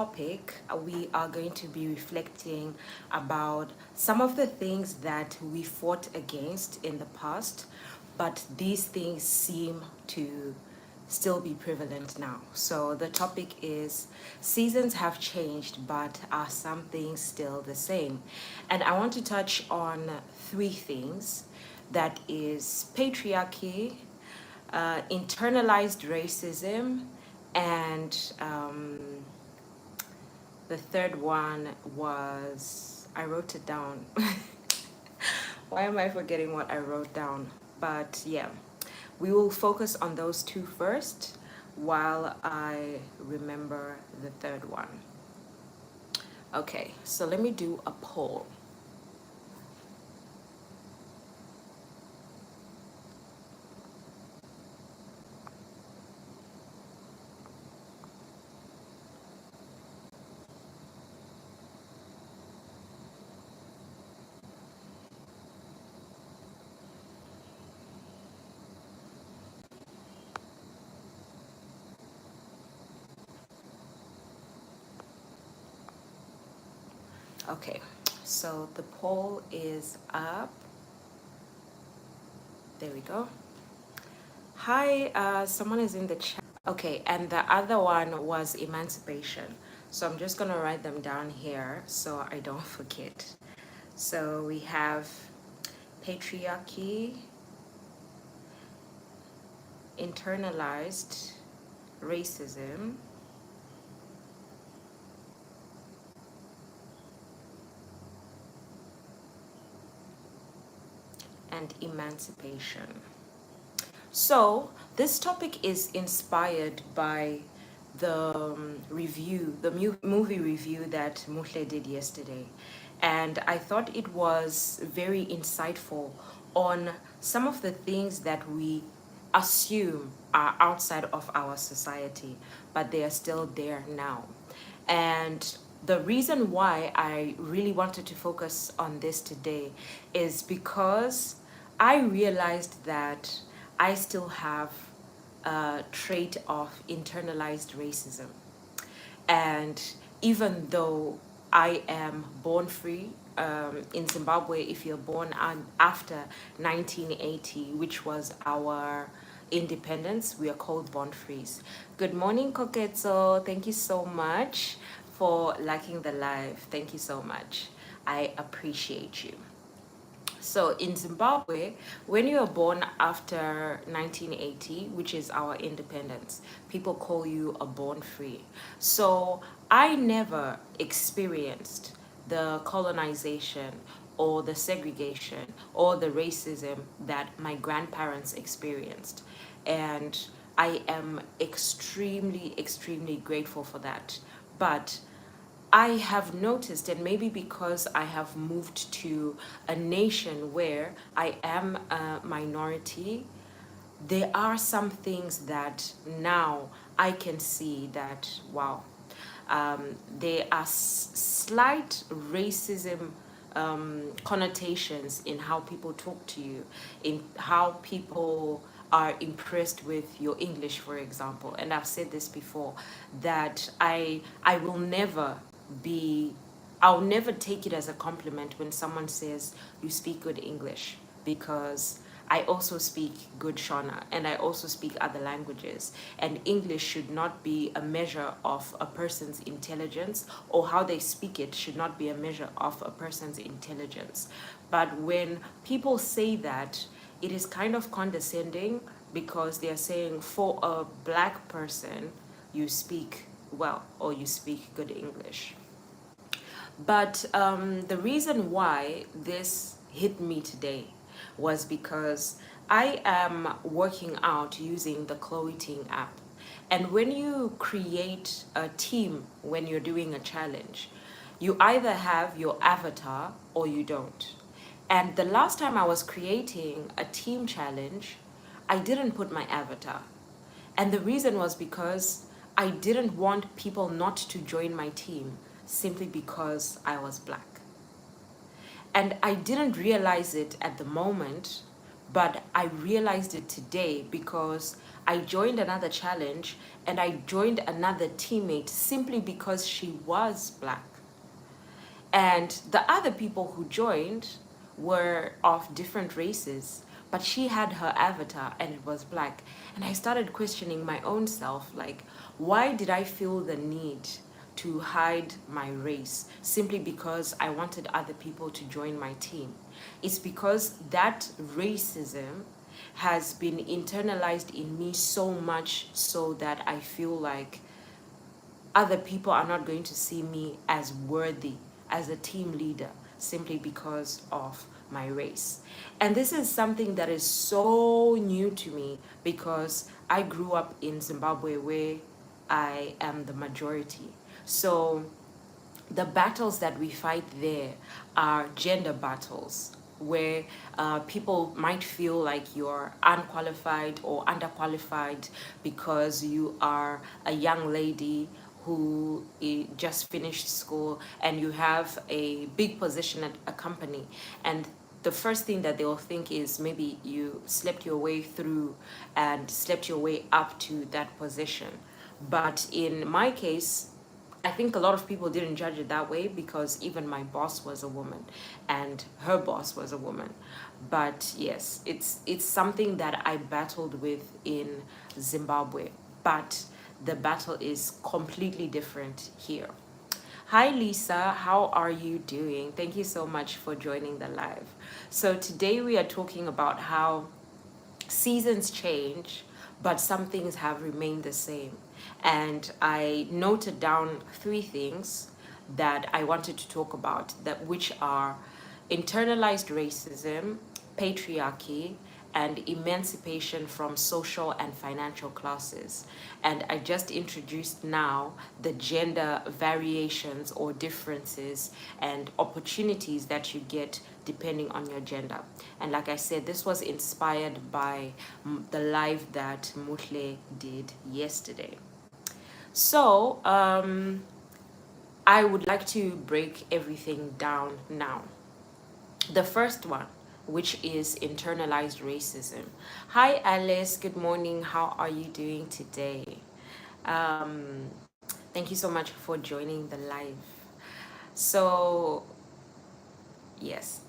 topic, we are going to be reflecting about some of the things that we fought against in the past, but these things seem to still be prevalent now. So the topic is seasons have changed, but are some things still the same? And I want to touch on three things. That is patriarchy, internalized racism, and the third one was, I wrote it down. Why am I forgetting what I wrote down? But yeah, we will focus on those two first while I remember the third one. Okay, so let me do a poll. Okay, so the poll is up. There we go. Hi, someone is in the chat. Okay, and the other one was emancipation. So I'm just gonna write them down here so I don't forget. So we have patriarchy, internalized racism, and emancipation. So this topic is inspired by the review, the movie review that Muhle did yesterday. And I thought it was very insightful on some of the things that we assume are outside of our society, but they are still there now. And the reason why I really wanted to focus on this today is because I realized that I still have a trait of internalized racism. And even though I am born free, in Zimbabwe, if you're born after 1980, which was our independence, we are called born frees. Good morning, Koketso. Thank you so much for liking the live. Thank you so much. I appreciate you. So in Zimbabwe, when you are born after 1980, which is our independence, people call you a born free. So I never experienced the colonization or the segregation or the racism that my grandparents experienced. And I am extremely, extremely grateful for that. But I have noticed, and maybe because I have moved to a nation where I am a minority, there are some things that now I can see that, wow, there are slight racism connotations in how people talk to you, in how people are impressed with your English, for example. And I've said this before, that I will never be, I'll never take it as a compliment when someone says you speak good English, because I also speak good Shona and I also speak other languages. And English should not be a measure of a person's intelligence, or how they speak it should not be a measure of a person's intelligence. But when people say that, it is kind of condescending, because they are saying for a black person, you speak well or you speak good English. But the reason why this hit me today was because I am working out using the Chloe Ting app. And when you create a team, when you're doing a challenge, you either have your avatar or you don't. And the last time I was creating a team challenge, I didn't put my avatar. And the reason was because I didn't want people not to join my team simply because I was black. And I didn't realize it at the moment, but I realized it today because I joined another challenge and I joined another teammate simply because she was black. And the other people who joined were of different races, but she had her avatar and it was black. And I started questioning my own self, like, why did I feel the need to hide my race simply because I wanted other people to join my team? It's because that racism has been internalized in me so much so that I feel like other people are not going to see me as worthy as a team leader simply because of my race. And this is something that is so new to me because I grew up in Zimbabwe where I am the majority. So the battles that we fight there are gender battles where people might feel like you're unqualified or underqualified because you are a young lady who just finished school and you have a big position at a company, and the first thing that they'll think is maybe you slept your way through and slept your way up to that position. But in my case, I think a lot of people didn't judge it that way because even my boss was a woman and her boss was a woman. But yes, it's something that I battled with in Zimbabwe, but the battle is completely different here. Hi Lisa, how are you doing? Thank you so much for joining the live. So today we are talking about how seasons change, but some things have remained the same. And I noted down three things that I wanted to talk about, that which are internalized racism, patriarchy, and emancipation from social and financial classes. And I just introduced now the gender variations or differences and opportunities that you get depending on your gender. And like I said, this was inspired by the live that Mutle did yesterday. So I would like to break everything down now. The first one, which is internalized racism. Hi, Alice. Good morning. How are you doing today? Um, Thank you so much for joining the live. So, yes,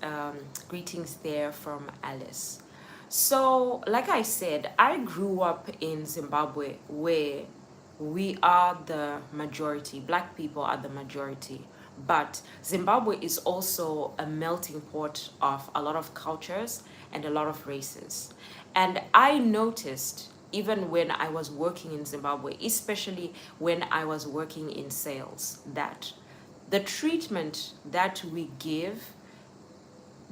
greetings there from Alice. So, like I said, I grew up in Zimbabwe where we are the majority, black people are the majority. But Zimbabwe is also a melting pot of a lot of cultures and a lot of races. And I noticed even when I was working in Zimbabwe, especially when I was working in sales, that the treatment that we give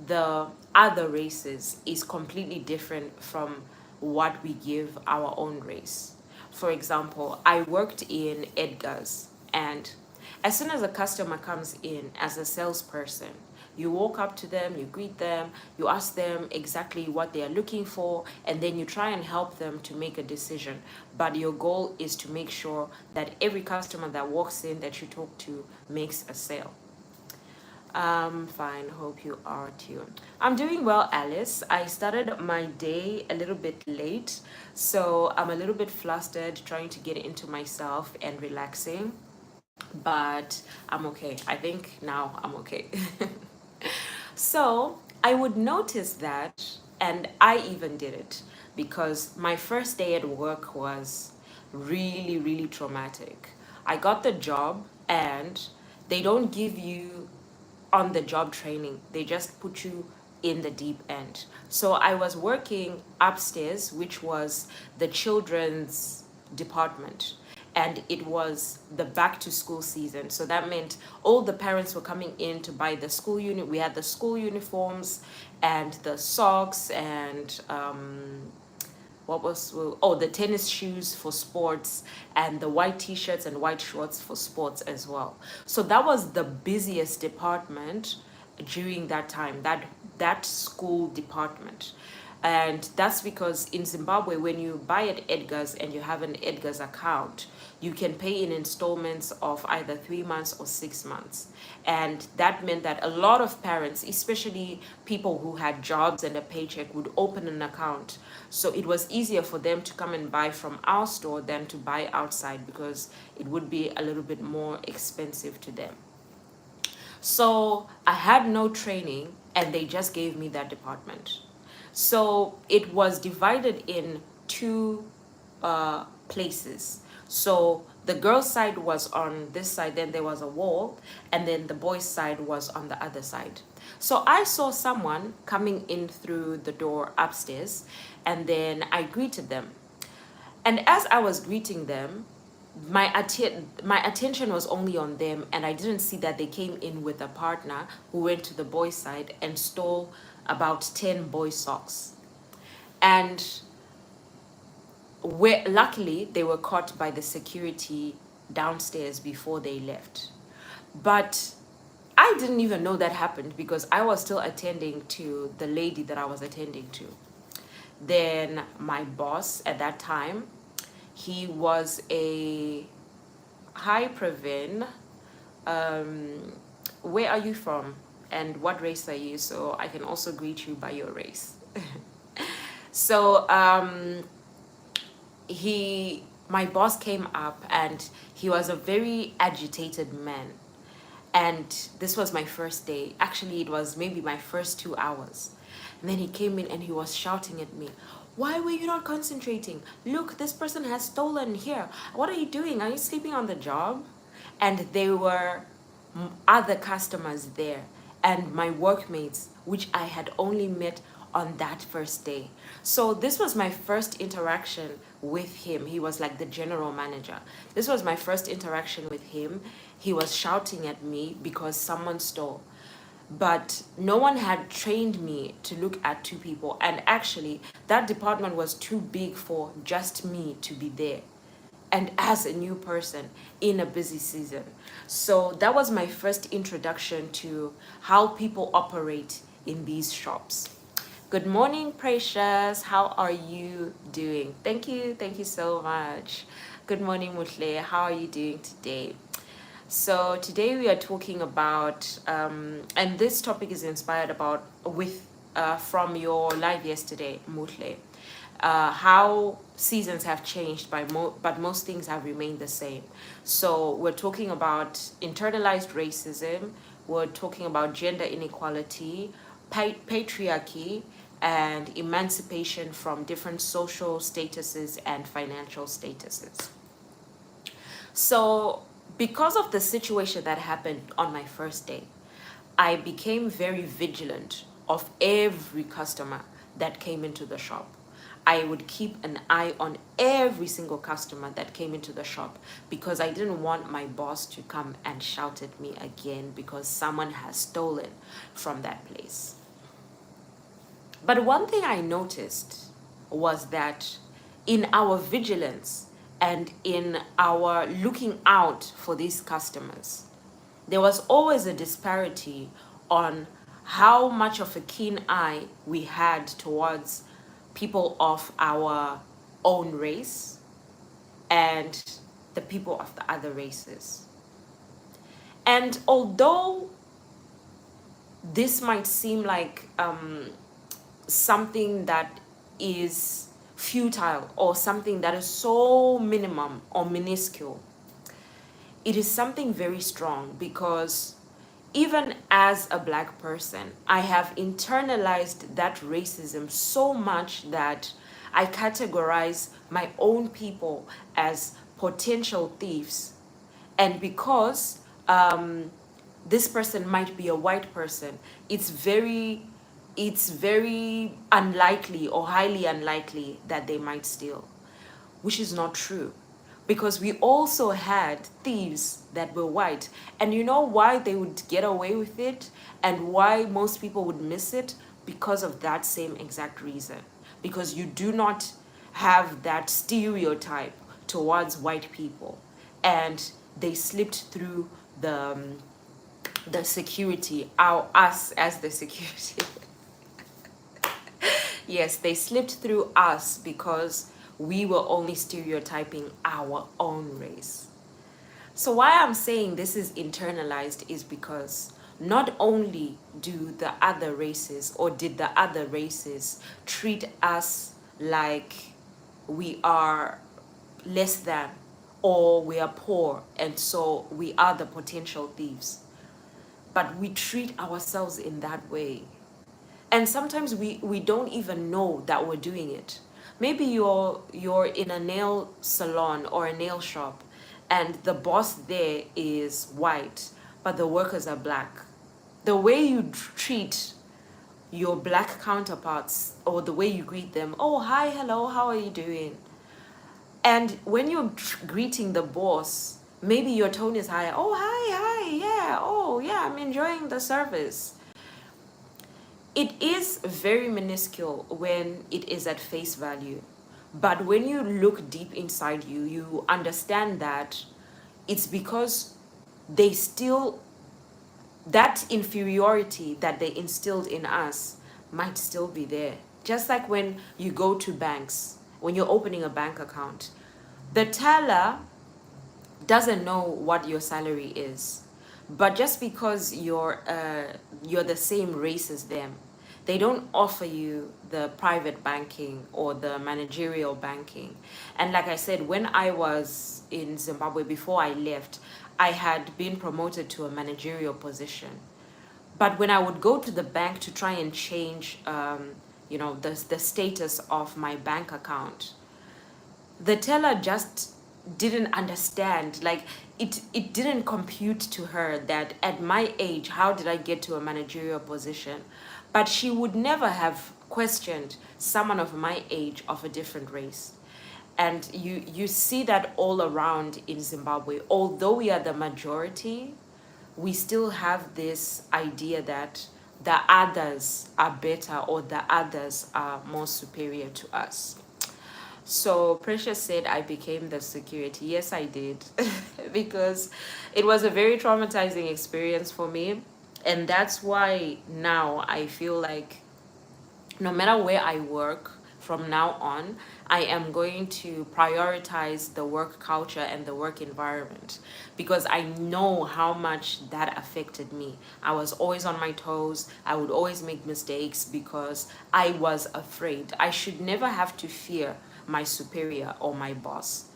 the other races is completely different from what we give our own race. For example, I worked in Edgar's, and as soon as a customer comes in as a salesperson, you walk up to them, you greet them, you ask them exactly what they are looking for, and then you try and help them to make a decision. But your goal is to make sure that every customer that walks in that you talk to makes a sale. Fine. Hope you are too. I'm doing well, Alice. I started my day a little bit late, so I'm a little bit flustered trying to get into myself and relaxing, but I'm okay. I think now I'm okay. So I would notice that, and I even did it because my first day at work was really, really traumatic. I got the job and they don't give you on the job training, they just put you in the deep end. So I was working upstairs, which was the children's department, and it was the back to school season. So that meant all the parents were coming in to buy the school unit. We had the school uniforms and the socks and what was the tennis shoes for sports and the white t-shirts and white shorts for sports as well. So that was the busiest department during that time, that school department. And that's because in Zimbabwe, when you buy at Edgar's and you have an Edgar's account, you can pay in installments of either 3 months or 6 months. And that meant that a lot of parents, especially people who had jobs and a paycheck, would open an account. So it was easier for them to come and buy from our store than to buy outside, because it would be a little bit more expensive to them. So I had no training, and they just gave me that department. So it was divided in two places. So the girls' side was on this side, then there was a wall, and then the boys' side was on the other side. So I saw someone coming in through the door upstairs, and then I greeted them. And as I was greeting them, my attention was only on them, and I didn't see that they came in with a partner who went to the boys' side and stole about 10 boy socks. And luckily they were caught by the security downstairs before they left. But I didn't even know that happened, because I was still attending to the lady that I was attending to. Then my boss at that time, he was a hi Pravin, where are you from and what race are you, so I can also greet you by your race. So my boss came up, and he was a very agitated man. And this was my first day. Actually, it was maybe my first 2 hours. And then he came in and he was shouting at me, "Why were you not concentrating? Look, this person has stolen here. What are you doing? Are you sleeping on the job?" And there were other customers there, and my workmates, which I had only met on that first day. So this was my first interaction with him. He was like the general manager. This was my first interaction with him. He was shouting at me because someone stole. But no one had trained me to look at two people. And actually, that department was too big for just me to be there, and as a new person in a busy season. So that was my first introduction to how people operate in these shops. Good morning, Precious. How are you doing? Thank you so much. Good morning, Mutle. How are you doing today? So today we are talking about, and this topic is inspired from your live yesterday, Mutle. How seasons have changed, but most things have remained the same. So we're talking about internalized racism, we're talking about gender inequality, patriarchy, and emancipation from different social statuses and financial statuses. So because of the situation that happened on my first day, I became very vigilant of every customer that came into the shop. I would keep an eye on every single customer that came into the shop, because I didn't want my boss to come and shout at me again because someone has stolen from that place. But one thing I noticed was that in our vigilance and in our looking out for these customers, there was always a disparity on how much of a keen eye we had towards people of our own race and the people of the other races. And although this might seem like something that is futile or something that is so minimum or minuscule, it is something very strong, because even as a Black person, I have internalized that racism so much that I categorize my own people as potential thieves. And because this person might be a white person, it's very unlikely or highly unlikely that they might steal, which is not true, because we also had thieves that were white. And you know why they would get away with it and why most people would miss it? Because of that same exact reason. Because you do not have that stereotype towards white people, and they slipped through the security, us as the security. Yes, they slipped through us because we were only stereotyping our own race. So why I'm saying this is internalized is because not only do the other races or did the other races treat us like we are less than or we are poor and so we are the potential thieves, but we treat ourselves in that way. And sometimes we don't even know that we're doing it. Maybe you're in a nail salon or a nail shop and the boss there is white but the workers are black. The way you treat your black counterparts or the way you greet them, oh hi, hello, how are you doing? And when you're greeting the boss, maybe your tone is high, oh hi, yeah, oh yeah, I'm enjoying the service. It is very minuscule when it is at face value. But when you look deep inside you, you understand that it's because they still, that inferiority that they instilled in us might still be there. Just like when you go to banks, when you're opening a bank account, the teller doesn't know what your salary is, but just because you're the same race as them, they don't offer you the private banking or the managerial banking. And like I said, when I was in Zimbabwe before I left, I had been promoted to a managerial position. But when I would go to the bank to try and change the status of my bank account, the teller just didn't understand, like it didn't compute to her that at my age how did I get to a managerial position. But she would never have questioned someone of my age of a different race. And you see that all around in Zimbabwe. Although we are the majority, we still have this idea that the others are better or the others are more superior to us. So Precious said I became the security. Yes, I did. Because it was a very traumatizing experience for me. And that's why now I feel like no matter where I work from now on, I am going to prioritize the work culture and the work environment because I know how much that affected me. I was always on my toes. I would always make mistakes because I was afraid. I should never have to fear my superior or my boss.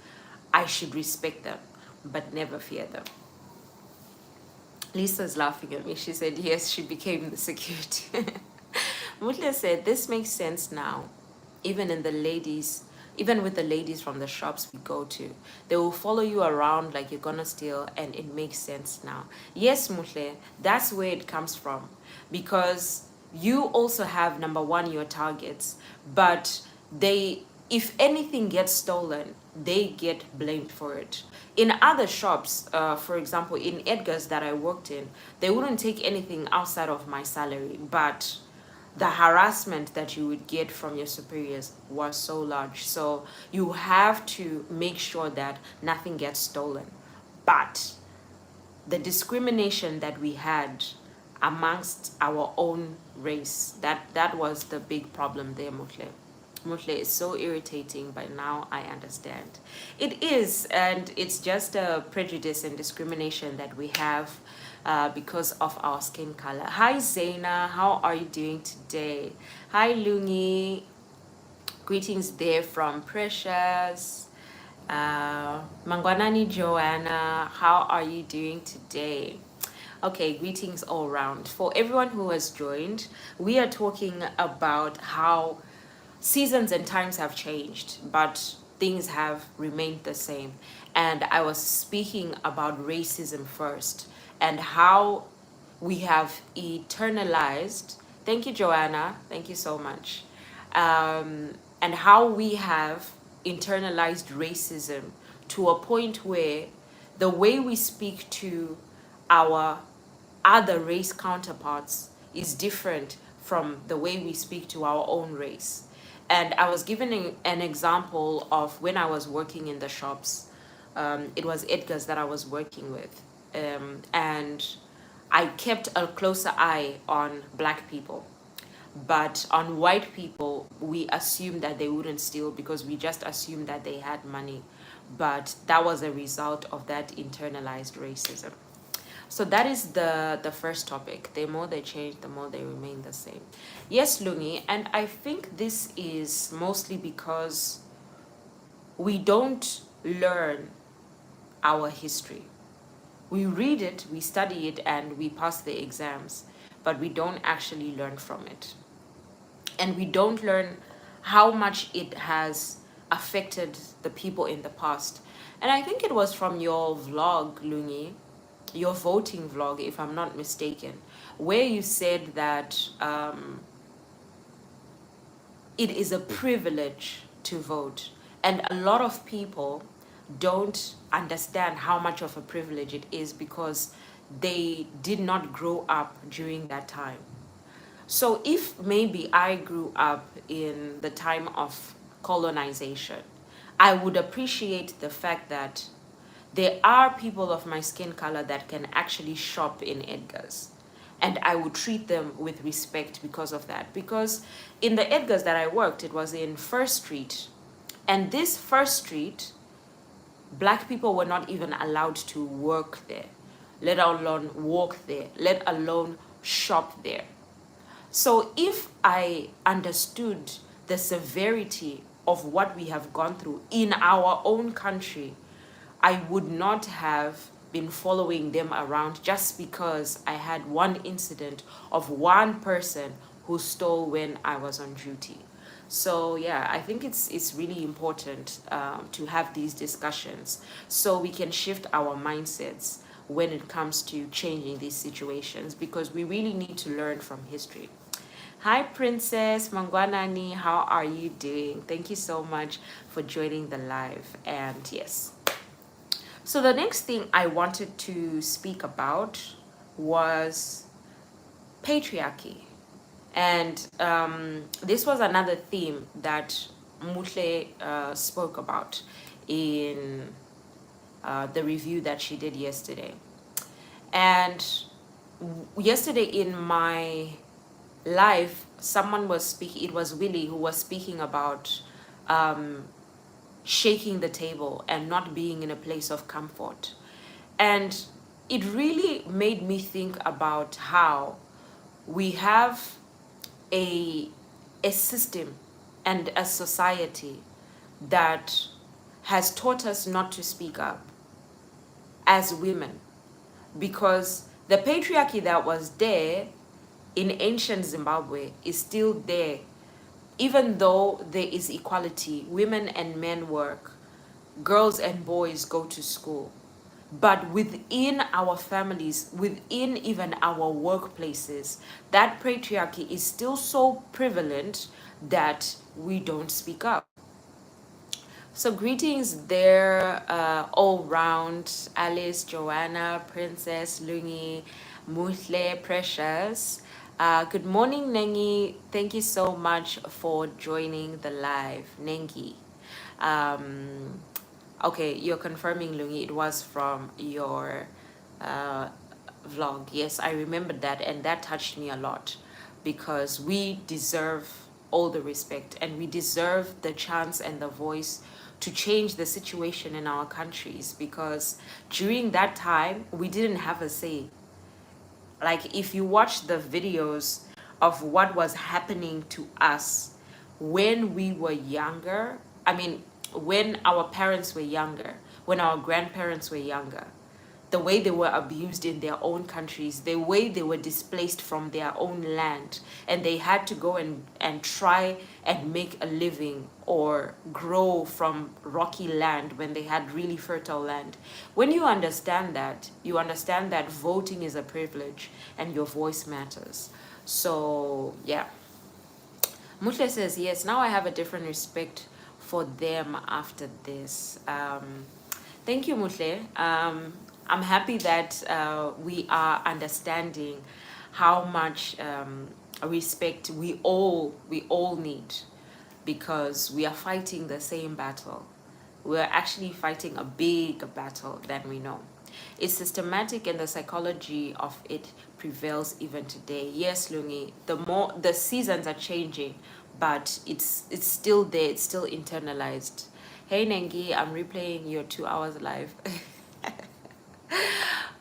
I should respect them, but never fear them. Lisa's laughing at me. She said, yes, she became the security. Mutle said, this makes sense now. Even with the ladies from the shops we go to, they will follow you around like you're gonna steal, and it makes sense now. Yes, Mutle, that's where it comes from. Because you also have, number one, your targets, but if anything gets stolen, they get blamed for it. In other shops, for example, in Edgar's that I worked in, they wouldn't take anything outside of my salary, but the harassment that you would get from your superiors was so large. So you have to make sure that nothing gets stolen. But the discrimination that we had amongst our own race, that was the big problem there, Mutle. Mutle is so irritating, but now I understand. It is, and it's just a prejudice and discrimination that we have because of our skin color. Hi, Zaina. How are you doing today? Hi, Lungi. Greetings there from Precious. Mangwanani Joanna. How are you doing today? Okay, greetings all around. For everyone who has joined, we are talking about how seasons and times have changed, but things have remained the same. And I was speaking about racism first and how we have eternalized. Thank you, Joanna. Thank you so much. And how we have internalized racism to a point where the way we speak to our other race counterparts is different from the way we speak to our own race. And I was given an example of when I was working in the shops. It was Edgar's that I was working with. And I kept a closer eye on black people. But on white people, we assumed that they wouldn't steal because we just assumed that they had money. But that was a result of that internalized racism. So that is the first topic. The more they change, the more they remain the same. Yes, Lungi, and I think this is mostly because we don't learn our history. We read it, we study it, and we pass the exams, but we don't actually learn from it. And we don't learn how much it has affected the people in the past. And I think it was from your vlog, Lungi, your voting vlog, if I'm not mistaken, where you said that it is a privilege to vote. And a lot of people don't understand how much of a privilege it is because they did not grow up during that time. So if maybe I grew up in the time of colonization, I would appreciate the fact that there are people of my skin color that can actually shop in Edgar's. And I would treat them with respect because of that. Because in the Edgar's that I worked, it was in First Street. And this First Street, black people were not even allowed to work there, let alone walk there, let alone shop there. So if I understood the severity of what we have gone through in our own country, I would not have been following them around just because I had one incident of one person who stole when I was on duty. So yeah, I think it's really important to have these discussions so we can shift our mindsets when it comes to changing these situations, because we really need to learn from history. Hi, Princess Mangwanani. How are you doing? Thank you so much for joining the live. And yes, so the next thing I wanted to speak about was patriarchy. And this was another theme that Muhle spoke about in the review that she did yesterday. And yesterday in my live, someone was speaking, it was Willie who was speaking about shaking the table and not being in a place of comfort. And it really made me think about how we have a system and a society that has taught us not to speak up as women, because the patriarchy that was there in ancient Zimbabwe is still there. Even though there is equality, women and men work, girls and boys go to school. But within our families, within even our workplaces, that patriarchy is still so prevalent that we don't speak up. So greetings there, all round, Alice, Joanna, Princess, Lungi, Muhle, Precious. Good morning, Nengi. Thank you so much for joining the live, Nengi. Okay, you're confirming, Lungi, it was from your vlog. Yes, I remembered that, and that touched me a lot, because we deserve all the respect and we deserve the chance and the voice to change the situation in our countries, because during that time we didn't have a say. Like, if you watch the videos of what was happening to us when we were younger, I mean, when our parents were younger, when our grandparents were younger, the way they were abused in their own countries, the way they were displaced from their own land, and they had to go and try and make a living or grow from rocky land when they had really fertile land. When you understand that, you understand that voting is a privilege and your voice matters. So yeah. Mutle says, yes, now I have a different respect for them after this. Thank you, Mutle. I'm happy that we are understanding how much respect we all need, because we are fighting the same battle. We're actually fighting a big battle than we know. It's systematic and the psychology of it prevails even today. Yes, Lungi, the seasons are changing, but it's still there, it's still internalized. Hey Nengi, I'm replaying your 2 hours live.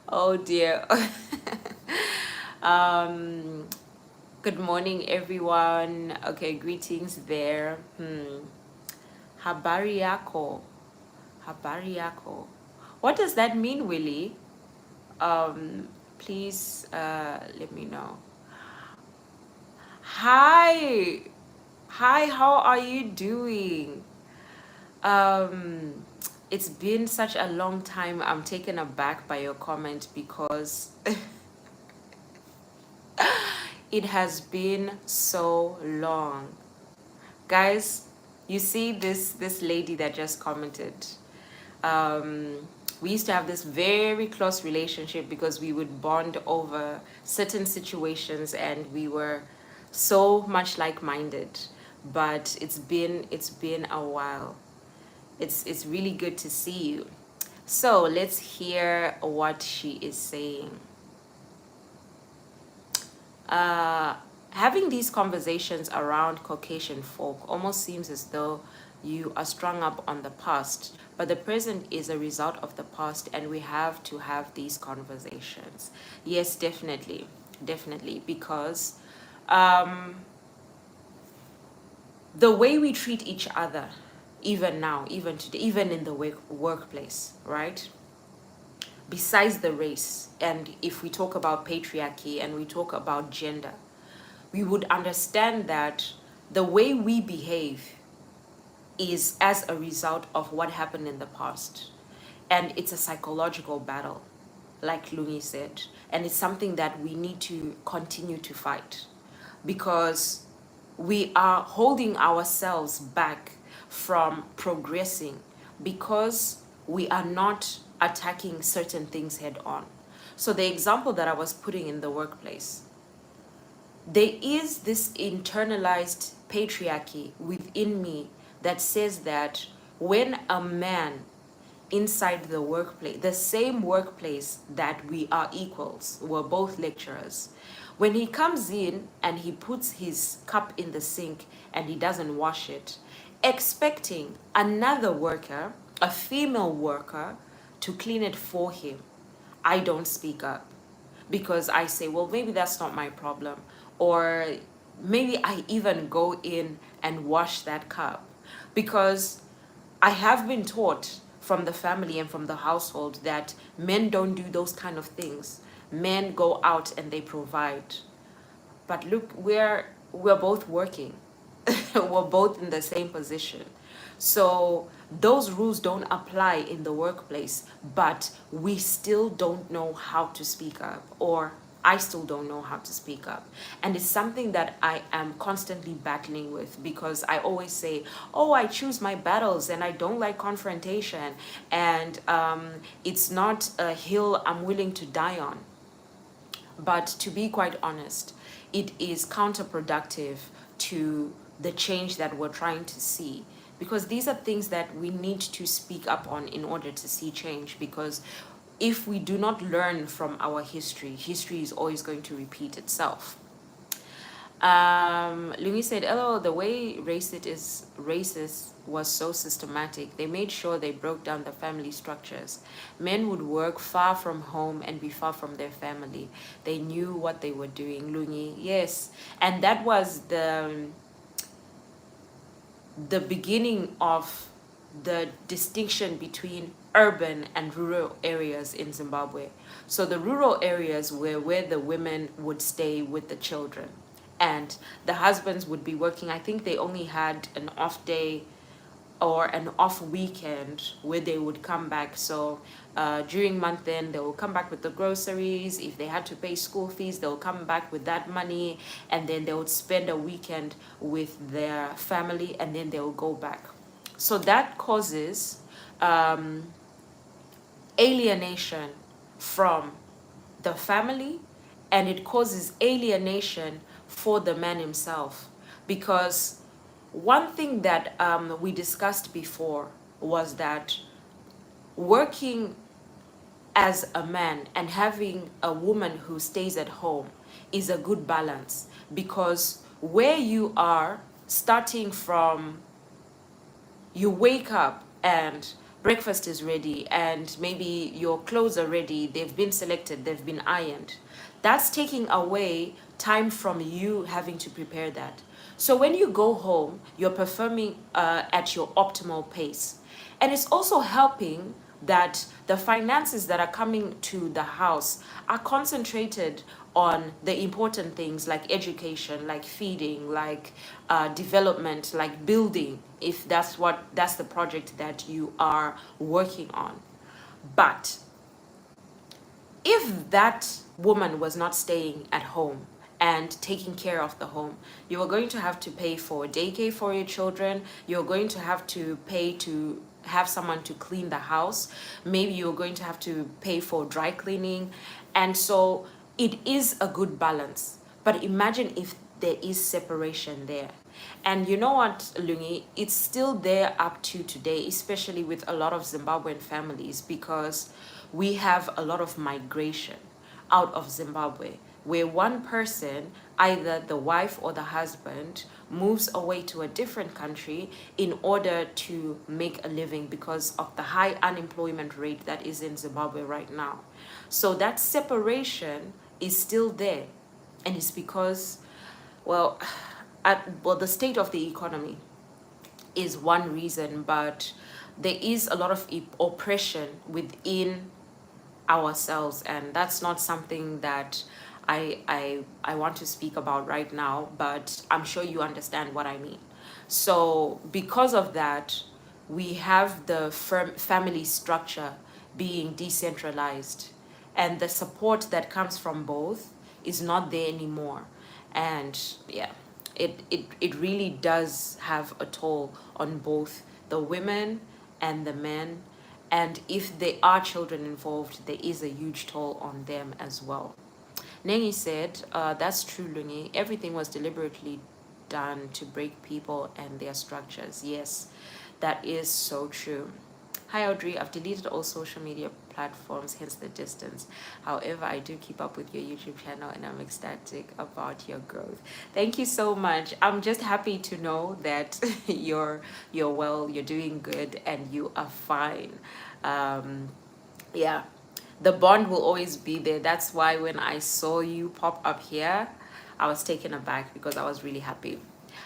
Oh dear. um Good morning, everyone. Okay, greetings there. Habari yako. Habari yako. What does that mean, Willie? Please let me know. Hi. Hi, how are you doing? It's been such a long time. I'm taken aback by your comment because it has been so long. Guys, you see this lady that just commented. We used to have this very close relationship because we would bond over certain situations and we were so much like-minded. But it's been a while. It's really good to see you. So let's hear what she is saying. Having these conversations around Caucasian folk almost seems as though you are strung up on the past, but the present is a result of the past, and we have to have these conversations. Yes, definitely, definitely, because the way we treat each other, even now, even today, even in the workplace, right? Besides the race, and if we talk about patriarchy and we talk about gender, we would understand that the way we behave is as a result of what happened in the past. And it's a psychological battle, like Lungi said. And it's something that we need to continue to fight because we are holding ourselves back from progressing because we are not attacking certain things head on. So the example that I was putting in the workplace, there is this internalized patriarchy within me that says that when a man inside the workplace, the same workplace that we are equals, we're both lecturers, when he comes in and he puts his cup in the sink and he doesn't wash it, expecting another worker, a female worker, to clean it for him, I don't speak up because I say, well, maybe that's not my problem. Or maybe I even go in and wash that cup because I have been taught from the family and from the household that men don't do those kind of things. Men go out and they provide. But look, we're both working. We're both in the same position. So those rules don't apply in the workplace, but we still don't know how to speak up, or I still don't know how to speak up. And it's something that I am constantly battling with because I always say, oh, I choose my battles and I don't like confrontation. And it's not a hill I'm willing to die on. But to be quite honest, it is counterproductive to the change that we're trying to see, because these are things that we need to speak up on in order to see change. Because if we do not learn from our history, history is always going to repeat itself. Lumi said, "Oh, the way racist was so systematic. They made sure they broke down the family structures. Men would work far from home and be far from their family. They knew what they were doing." Lungi, yes, and that was the beginning of the distinction between urban and rural areas in Zimbabwe. So the rural areas were where the women would stay with the children and the husbands would be working. I think they only had an off day or an off weekend where they would come back. So during month end, they will come back with the groceries. If they had to pay school fees, they'll come back with that money, and then they would spend a weekend with their family, and then they will go back. So that causes alienation from the family, and it causes alienation for the man himself. Because one thing that we discussed before was that working as a man and having a woman who stays at home is a good balance, because where you are starting from, you wake up and breakfast is ready and maybe your clothes are ready, they've been selected, they've been ironed. That's taking away time from you having to prepare that. So when you go home, you're performing at your optimal pace. And it's also helping that the finances that are coming to the house are concentrated on the important things like education, like feeding, like development, like building, if that's the project that you are working on. But if that woman was not staying at home and taking care of the home, you are going to have to pay for daycare for your children, you're going to have to pay to have someone to clean the house, maybe you're going to have to pay for dry cleaning. And so it is a good balance. But imagine if there is separation there. And you know what, Lungi, it's still there up to today, especially with a lot of Zimbabwean families, because we have a lot of migration out of Zimbabwe, where one person, either the wife or the husband, moves away to a different country in order to make a living because of the high unemployment rate that is in Zimbabwe right now. So that separation is still there. And it's because, well, the state of the economy is one reason, but there is a lot of oppression within ourselves, and that's not something that I want to speak about right now, but I'm sure you understand what I mean. So because of that, we have the family structure being decentralized, and the support that comes from both is not there anymore. And yeah, it really does have a toll on both the women and the men. And if there are children involved, there is a huge toll on them as well. Nengi said, that's true, Lungi. Everything was deliberately done to break people and their structures. Yes, that is so true. Hi, Audrey. I've deleted all social media platforms, hence the distance. However, I do keep up with your YouTube channel and I'm ecstatic about your growth. Thank you so much. I'm just happy to know that you're well, you're doing good, and you are fine. Yeah, the bond will always be there. That's why when I saw you pop up here, I was taken aback because I was really happy.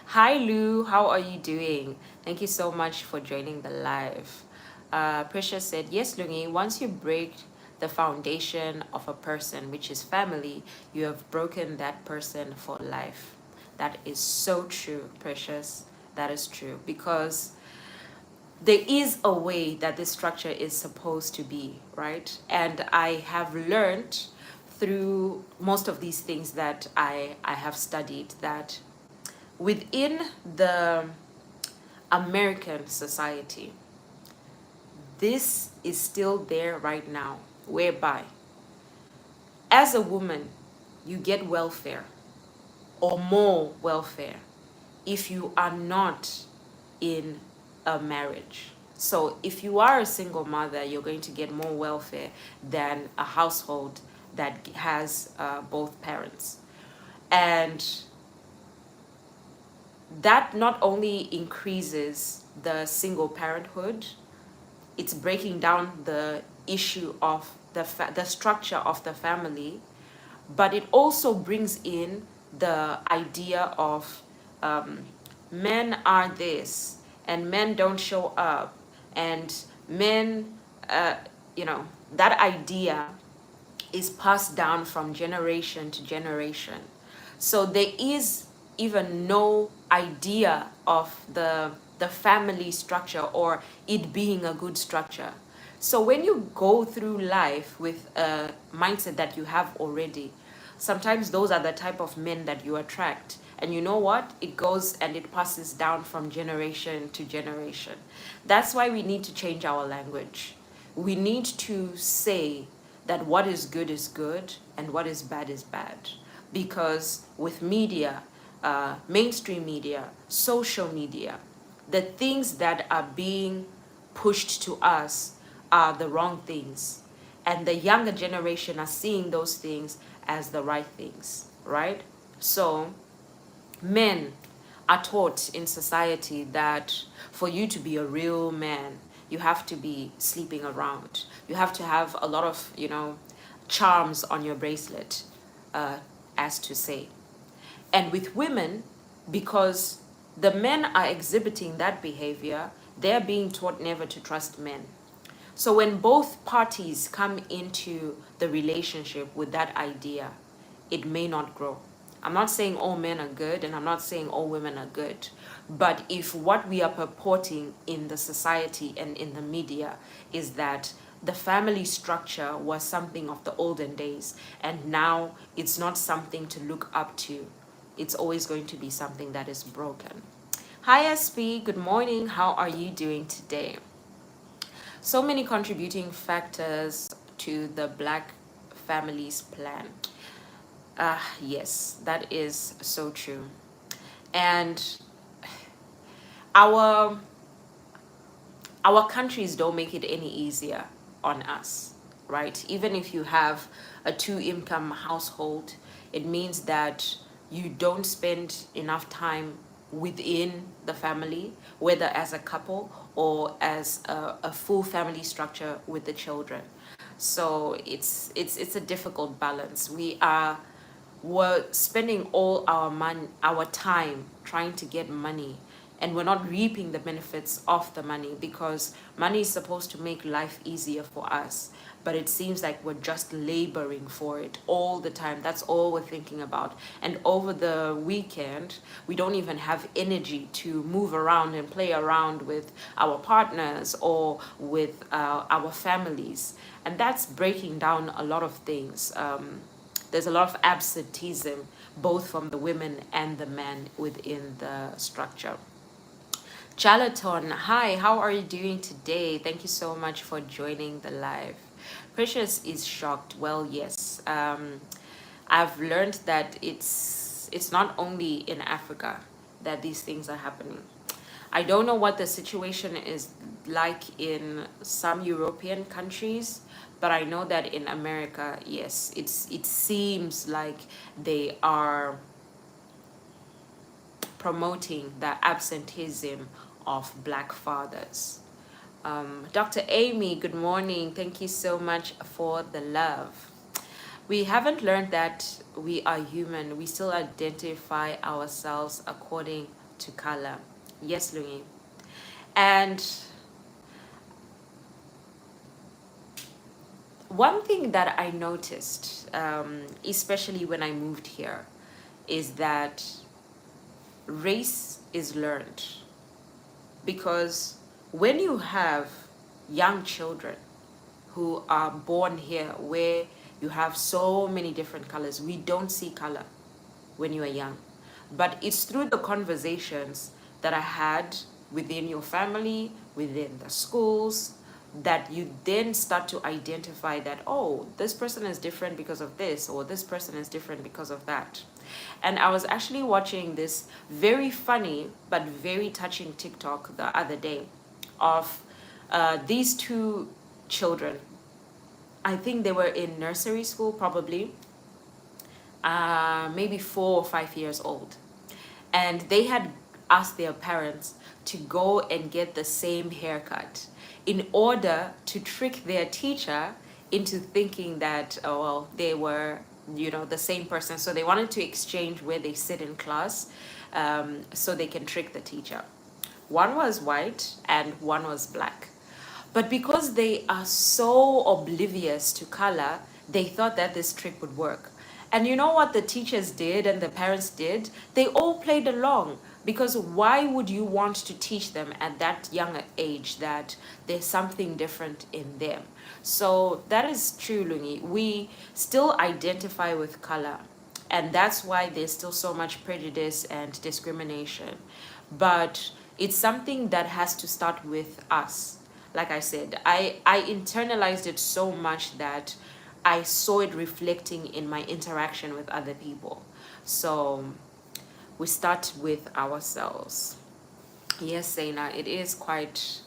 Hi, Lou. How are you doing? Thank you so much for joining the live. Precious said, yes, Lungi, once you break the foundation of a person, which is family, you have broken that person for life. That is so true, Precious. That is true, because there is a way that this structure is supposed to be, right? And I have learned through most of these things that I have studied that within the American society, this is still there right now, whereby as a woman, you get welfare or more welfare if you are not in a marriage. So if you are a single mother, you're going to get more welfare than a household that has both parents. And that not only increases the single parenthood, it's breaking down the issue of the structure of the family, but it also brings in the idea of men are this and men don't show up, and men, that idea is passed down from generation to generation. So there is even no idea of the family structure or it being a good structure. So when you go through life with a mindset that you have already, sometimes those are the type of men that you attract. And you know what? It goes and it passes down from generation to generation. That's why we need to change our language. We need to say that what is good and what is bad. Because with media, mainstream media, social media, the things that are being pushed to us are the wrong things. and the younger generation are seeing those things as the right things, right? So men are taught in society that for you to be a real man, you have to be sleeping around. You have to have a lot of, charms on your bracelet, as to say. And with women, because the men are exhibiting that behavior, they're being taught never to trust men. So when both parties come into the relationship with that idea, it may not grow. I'm not saying all men are good and I'm not saying all women are good. But if what we are purporting in the society and in the media is that the family structure was something of the olden days and now it's not something to look up to, it's always going to be something that is broken. Hi SP, good morning. How are you doing today? So many contributing factors to the Black families plan. Yes, that is so true. And our our countries don't make it any easier on us, right? Even if you have a two-income household, it means that you don't spend enough time within the family, whether as a couple or as a full family structure with the children. So it's a difficult balance. We're spending all our money, our time trying to get money, and we're not reaping the benefits of the money because money is supposed to make life easier for us. But it seems like we're just laboring for it all the time. That's all we're thinking about. And over the weekend, we don't even have energy to move around and play around with our partners or with our families. And that's breaking down a lot of things. There's a lot of absenteeism, both from the women and the men within the structure. Chalaton, hi, how are you doing today? Thank you so much for joining the live. Precious is shocked. Well, yes. I've learned that it's not only in Africa that these things are happening. I don't know what the situation is like in some European countries, but I know that in America, yes, it seems like they are promoting the absenteeism of Black fathers. Dr. Amy, good morning. Thank you so much for the love. We haven't learned that we are human. We still identify ourselves according to color. Yes, Louis. And one thing that I noticed, especially when I moved here, is that race is learned. Because when you have young children who are born here where you have so many different colors, we don't see color when you are young. But it's through the conversations that I had within your family, within the schools, that you then start to identify that, oh, this person is different because of this, or this person is different because of that. And I was actually watching this very funny but very touching TikTok the other day of these two children. I think they were in nursery school, probably, maybe 4 or 5 years old. And they had asked their parents to go and get the same haircut in order to trick their teacher into thinking that, oh, well, they were, the same person. So they wanted to exchange where they sit in class, so they can trick the teacher. One was white and one was black. But because they are so oblivious to color, they thought that this trick would work. And you know what the teachers did and the parents did? They all played along. Because why would you want to teach them at that young age that there's something different in them? So that is true, Lungi. We still identify with color. And that's why there's still so much prejudice and discrimination. But it's something that has to start with us. Like I said, I internalized it so much that I saw it reflecting in my interaction with other people. So we start with ourselves. Yes, Zaina, it is quite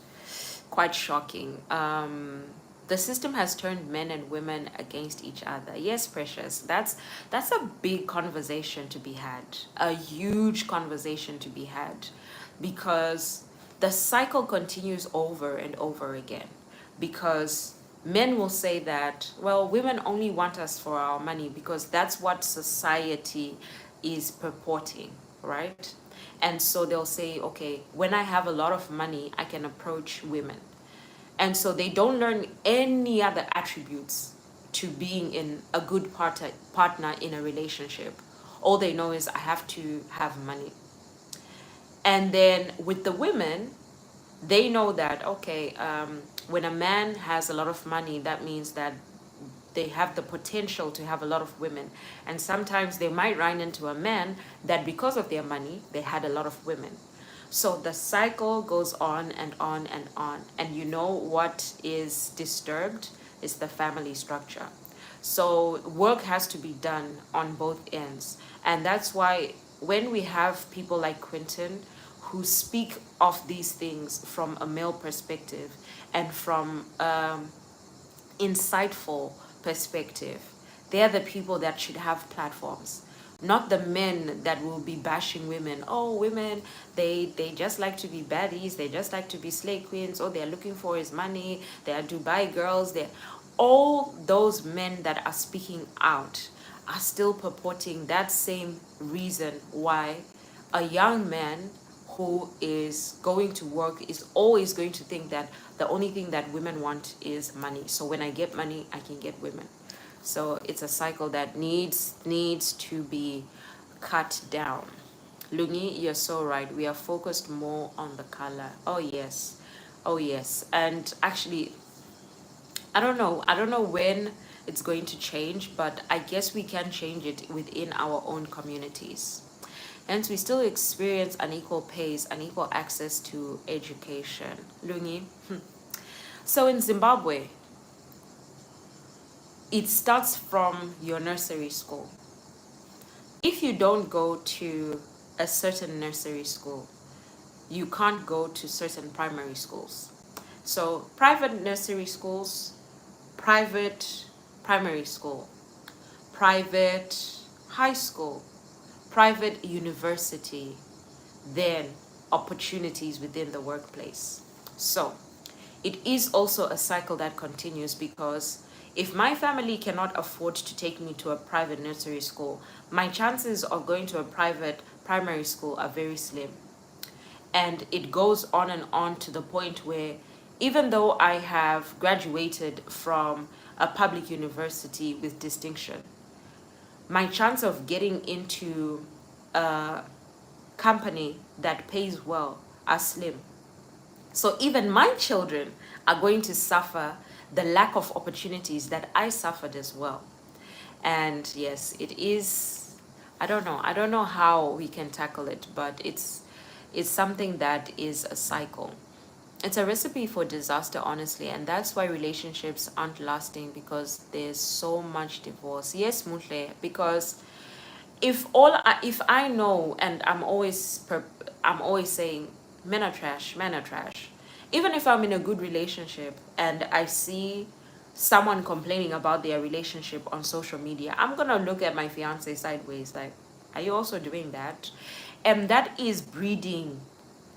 shocking. The system has turned men and women against each other. Yes, Precious, that's a big conversation to be had, a huge conversation to be had, because the cycle continues over and over again. Because men will say that, well, women only want us for our money because that's what society is purporting, right? And so they'll say, okay, when I have a lot of money, I can approach women. And so they don't learn any other attributes to being in a good partner in a relationship. All they know is I have to have money. And then with the women, they know that, okay, when a man has a lot of money, that means that they have the potential to have a lot of women. And sometimes they might run into a man that because of their money, they had a lot of women. So the cycle goes on and on and on. And you know what is disturbed is the family structure. So work has to be done on both ends. And that's why when we have people like Quentin who speak of these things from a male perspective and from insightful perspective, they're the people that should have platforms, not the men that will be bashing women. Oh, women, they just like to be baddies, they just like to be slave queens. All they're looking for is money. They are Dubai girls. They're all those men that are speaking out are still purporting that same reason why a young man who is going to work is always going to think that the only thing that women want is money. So when I get money, I can get women. So it's a cycle that needs to be cut down. Lungi, you're so right. We are focused more on the color. Oh yes. Oh yes. And actually, I don't know. I don't know when it's going to change, but I guess we can change it within our own communities. Hence, we still experience unequal pays, unequal access to education. Lungi. So in Zimbabwe, it starts from your nursery school. If you don't go to a certain nursery school, you can't go to certain primary schools. So private nursery schools, private primary school, private high school, private university, then opportunities within the workplace. So it is also a cycle that continues, because if my family cannot afford to take me to a private nursery school, my chances of going to a private primary school are very slim. And it goes on and on to the point where even though I have graduated from a public university with distinction, my chance of getting into a company that pays well are slim. So even my children are going to suffer the lack of opportunities that I suffered as well. And yes, it is, I don't know. I don't know how we can tackle it, but it's something that is a cycle. It's a recipe for disaster, honestly, and that's why relationships aren't lasting, because there's so much divorce. Yes, Mutle, because if I know, and I'm always saying men are trash, men are trash. Even if I'm in a good relationship and I see someone complaining about their relationship on social media, I'm gonna look at my fiance sideways, like, are you also doing that? And that is breeding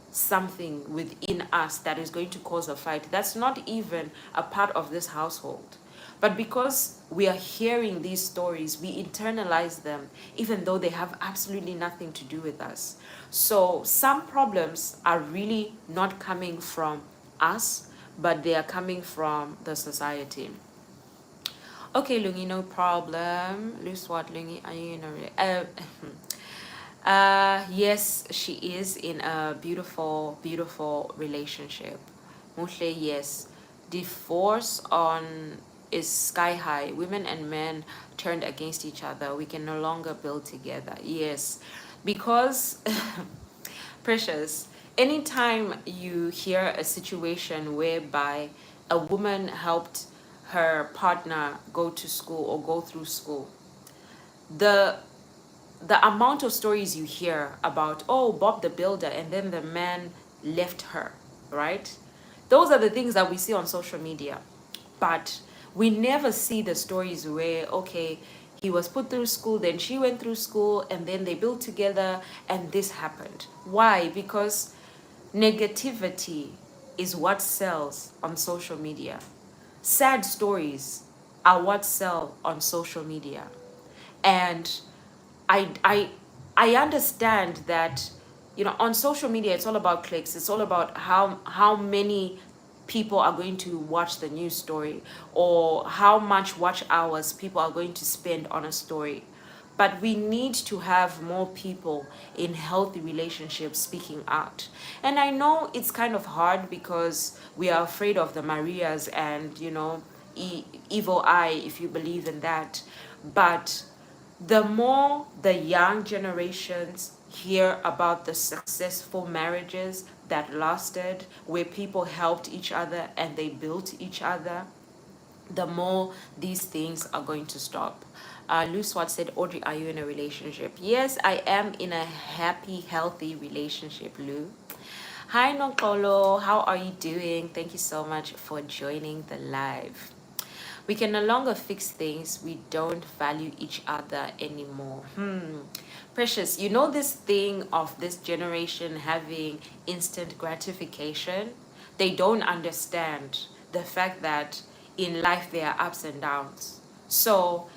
something within us that is going to cause a fight. That's not even a part of this household. But because we are hearing these stories, we internalize them, even though they have absolutely nothing to do with us. So some problems are really not coming from us, but they are coming from the society. Okay, Lungi, no problem. Luswat Lungi, are you in a yes, she is in a beautiful, beautiful relationship. Mostly, yes. Divorce on is sky high. Women and men turned against each other. We can no longer build together. Yes, because Precious, anytime you hear a situation whereby a woman helped her partner go to school or go through school, the amount of stories you hear about, oh, Bob the Builder, and then the man left her, right? Those are the things that we see on social media. But we never see the stories where, okay, he was put through school, then she went through school, and then they built together, and this happened. Why? Because negativity is what sells on social media. Sad stories are what sell on social media. And I I I understand that, you know, on social media it's all about clicks. It's all about how many people are going to watch the news story, or how much watch hours people are going to spend on a story. But we need to have more people in healthy relationships speaking out. And I know it's kind of hard because we are afraid of the Marias and, you know, evil eye, if you believe in that. But the more the young generations hear about the successful marriages that lasted, where people helped each other and they built each other, the more these things are going to stop. Lou Swat said, Audrey, are you in a relationship? Yes, I am in a happy, healthy relationship, Lou. Hi, Nokolo. How are you doing? Thank you so much for joining the live. We can no longer fix things. We don't value each other anymore. Precious, you know this thing of this generation having instant gratification? They don't understand the fact that in life there are ups and downs. So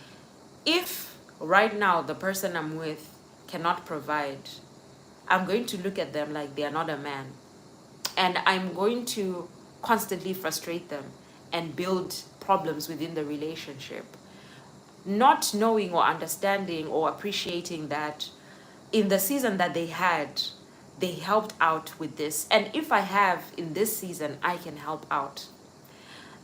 if right now the person I'm with cannot provide, I'm going to look at them like they are not a man. And I'm going to constantly frustrate them and build problems within the relationship, not knowing or understanding or appreciating that in the season that they had, they helped out with this. And if I have in this season, I can help out.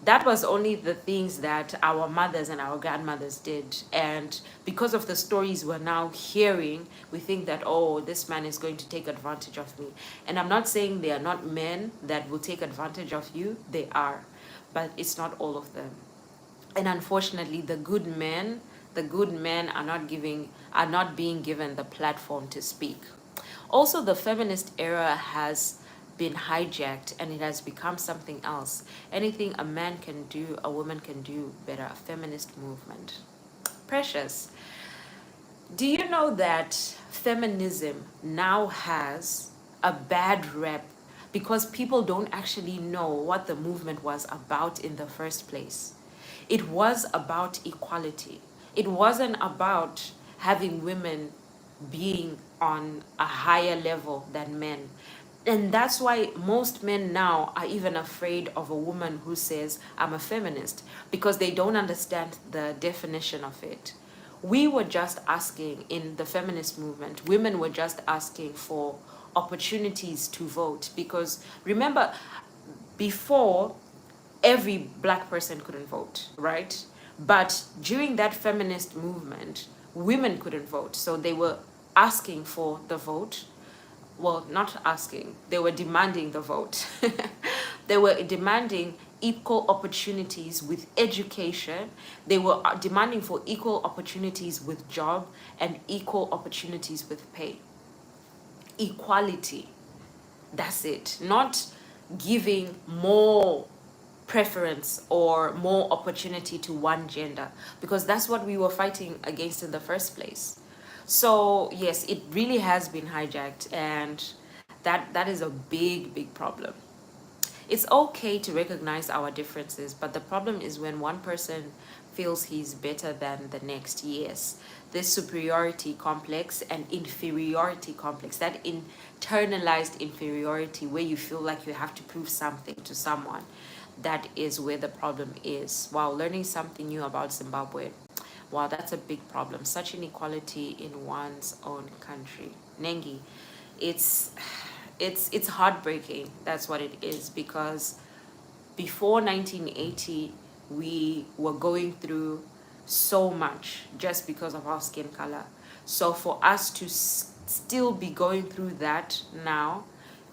That was only the things that our mothers and our grandmothers did. And because of the stories we're now hearing, we think that, oh, this man is going to take advantage of me. And I'm not saying they are not men that will take advantage of you. They are. But it's not all of them. And unfortunately, the good men are not being given the platform to speak. Also, the feminist era has been hijacked and it has become something else. Anything a man can do, a woman can do better. A feminist movement. Precious, do you know that feminism now has a bad rep because people don't actually know what the movement was about in the first place? It was about equality. It wasn't about having women being on a higher level than men. And that's why most men now are even afraid of a woman who says, I'm a feminist, because they don't understand the definition of it. We were just asking in the feminist movement, women were just asking for opportunities to vote. Because remember, before, every black person couldn't vote, right? But during that feminist movement, women couldn't vote. So they were asking for the vote. Well, not asking, they were demanding the vote. They were demanding equal opportunities with education. They were demanding for equal opportunities with job and equal opportunities with pay. Equality. That's it. Not giving more preference or more opportunity to one gender, because that's what we were fighting against in the first place. So yes, it really has been hijacked, and that is a big problem. It's okay to recognize our differences, but the problem is when one person feels he's better than the next. Yes, this superiority complex and inferiority complex, that internalized inferiority where you feel like you have to prove something to someone, that is where the problem is. Wow, learning something new about Zimbabwe. Wow, that's a big problem. Such inequality in one's own country. Nengi, it's it's heartbreaking. That's what it is, because before 1980 we were going through so much just because of our skin color. So for us to still be going through that now,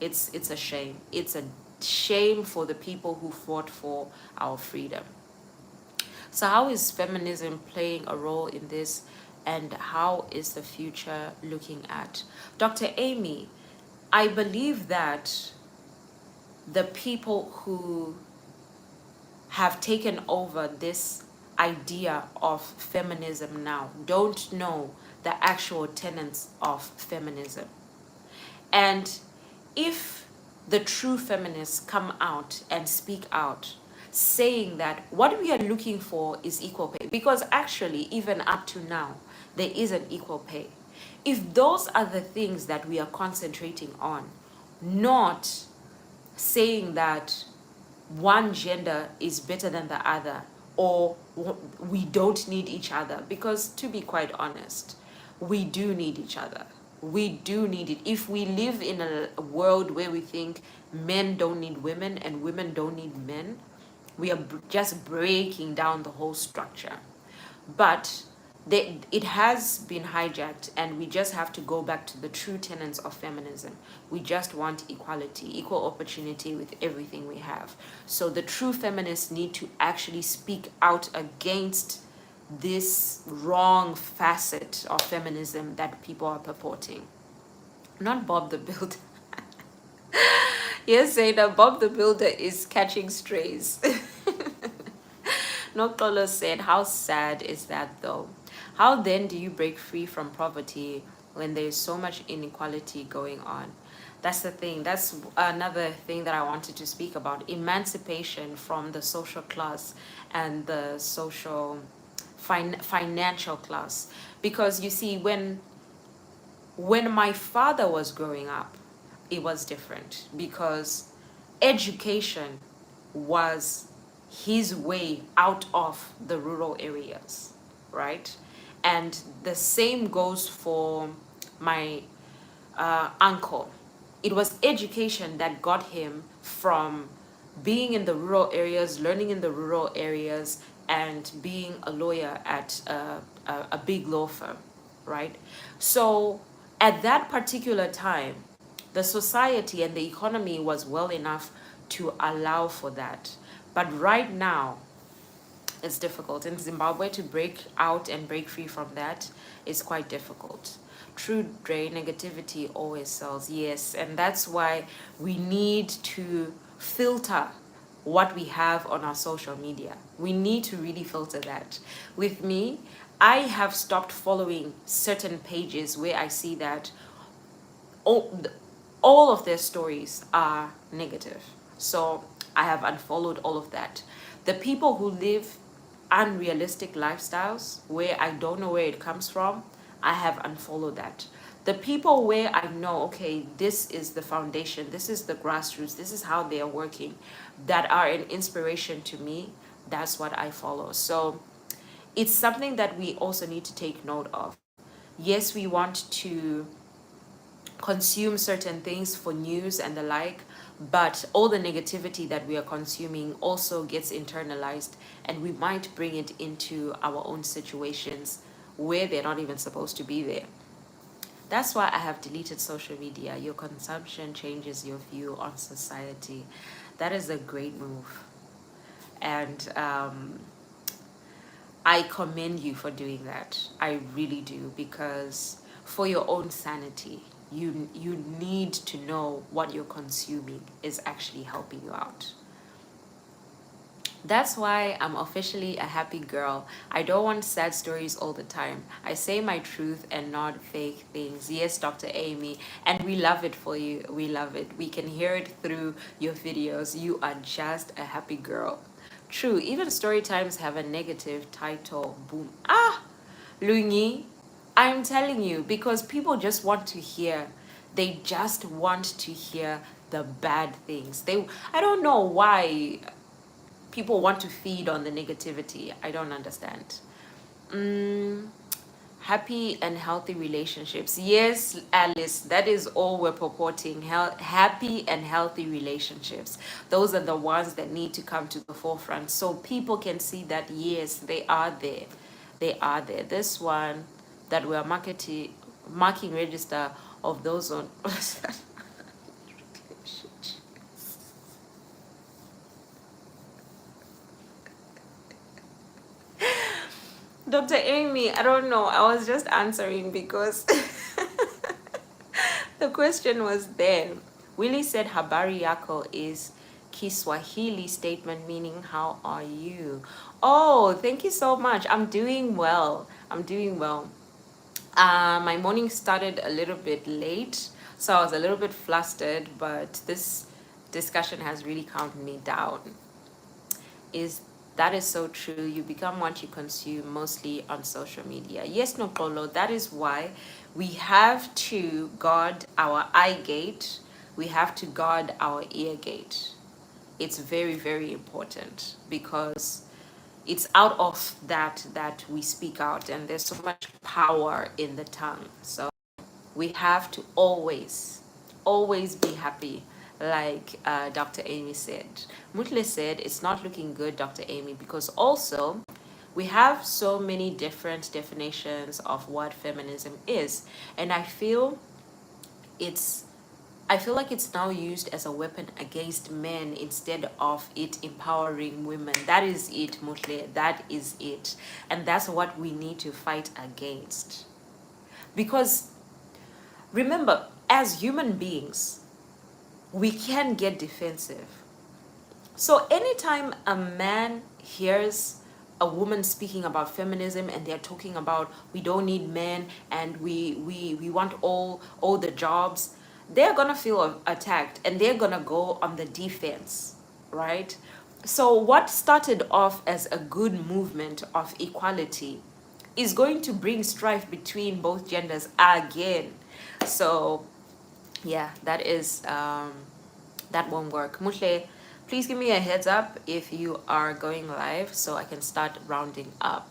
it's a shame. It's a shame for the people who fought for our freedom. So how is feminism playing a role in this, and how is the future looking at? Dr. Amy, I believe that the people who have taken over this idea of feminism now don't know the actual tenets of feminism. And if the true feminists come out and speak out saying that what we are looking for is equal pay, because actually even up to now there isn't equal pay, if those are the things that we are concentrating on, not saying that one gender is better than the other, or we don't need each other, because to be quite honest, we do need each other. We do need it. If we live in a world where we think men don't need women and women don't need men, we are just breaking down the whole structure. But it has been hijacked, and we just have to go back to the true tenets of feminism. We just want equality, equal opportunity with everything we have. So the true feminists need to actually speak out against this wrong facet of feminism that people are purporting. Not Bob the Builder. Yes, Zaina, Bob the Builder is catching strays. Noktolo said, how sad is that though? How then do you break free from poverty when there is so much inequality going on? That's the thing. That's another thing that I wanted to speak about. Emancipation from the social class and the social financial class. Because you see, when my father was growing up, it was different, because education was his way out of the rural areas, right? And the same goes for my uncle. It was education that got him from being in the rural areas, learning in the rural areas, and being a lawyer at a big law firm, right? So at that particular time, the society and the economy was well enough to allow for that. But right now, it's difficult. In Zimbabwe, to break out and break free from that is quite difficult. True, Dre, negativity always sells, yes. And that's why we need to filter what we have on our social media. We need to really filter that. With me, I have stopped following certain pages where I see that all of their stories are negative. So I have unfollowed all of that. The people who live unrealistic lifestyles where I don't know where it comes from, I have unfollowed that. The people where I know, okay, this is the foundation, this is the grassroots, this is how they are working, that are an inspiration to me, that's what I follow. So it's something that we also need to take note of. Yes, we want to consume certain things for news and the like, but all the negativity that we are consuming also gets internalized, and we might bring it into our own situations where they're not even supposed to be there. That's why I have deleted social media. Your consumption changes your view on society. That is a great move. And I commend you for doing that. I really do, because for your own sanity, you need to know what you're consuming is actually helping you out. That's why I'm officially a happy girl. I don't want sad stories all the time. I say my truth and not fake things. Yes, Dr. Amy, and we love it for you. We love it. We can hear it through your videos. You are just a happy girl. True, even story times have a negative title. Boom. Lungi, I'm telling you, because people just want to hear. They just want to hear the bad things. I don't know why people want to feed on the negativity. I don't understand. Happy and healthy relationships. Yes, Alice, that is all we're purporting. Happy and healthy relationships. Those are the ones that need to come to the forefront so people can see that, yes, they are there. They are there. This one that we're marking register of those on Dr. Amy, I don't know. I was just answering because the question was there. Willie said Habari Yako is Kiswahili statement meaning how are you? Oh, thank you so much. I'm doing well. I'm doing well. My morning started a little bit late, so I was a little bit flustered, but this discussion has really calmed me down. Is that is so true. You become what you consume, mostly on social media. Yes, Nopolo, that is why we have to guard our eye gate, we have to guard our ear gate. It's very, very important, because it's out of that we speak out, and there's so much power in the tongue. So we have to always be happy, like Dr. Amy said. Mutle said it's not looking good, Dr. Amy, because also we have so many different definitions of what feminism is, and it's I feel like it's now used as a weapon against men instead of it empowering women. That is it, Mutle. That is it. And that's what we need to fight against. Because remember, as human beings, we can get defensive. So anytime a man hears a woman speaking about feminism and they're talking about we don't need men and we want all the jobs, they're gonna feel attacked and they're gonna go on the defense, right? So what started off as a good movement of equality is going to bring strife between both genders again. So yeah, that won't work. Mushle, please give me a heads up if you are going live so I can start rounding up.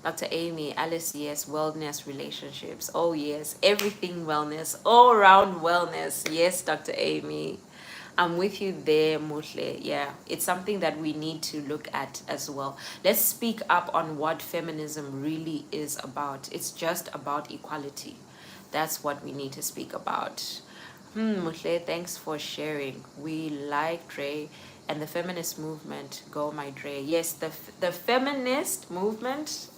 Dr. Amy, Alice, yes, wellness, relationships. Oh, yes, everything wellness, all around wellness. Yes, Dr. Amy. I'm with you there, Mushle. Yeah, it's something that we need to look at as well. Let's speak up on what feminism really is about. It's just about equality. That's what we need to speak about. Mushle, thanks for sharing. We like Dre and the feminist movement. Go, my Dre. Yes, the feminist movement.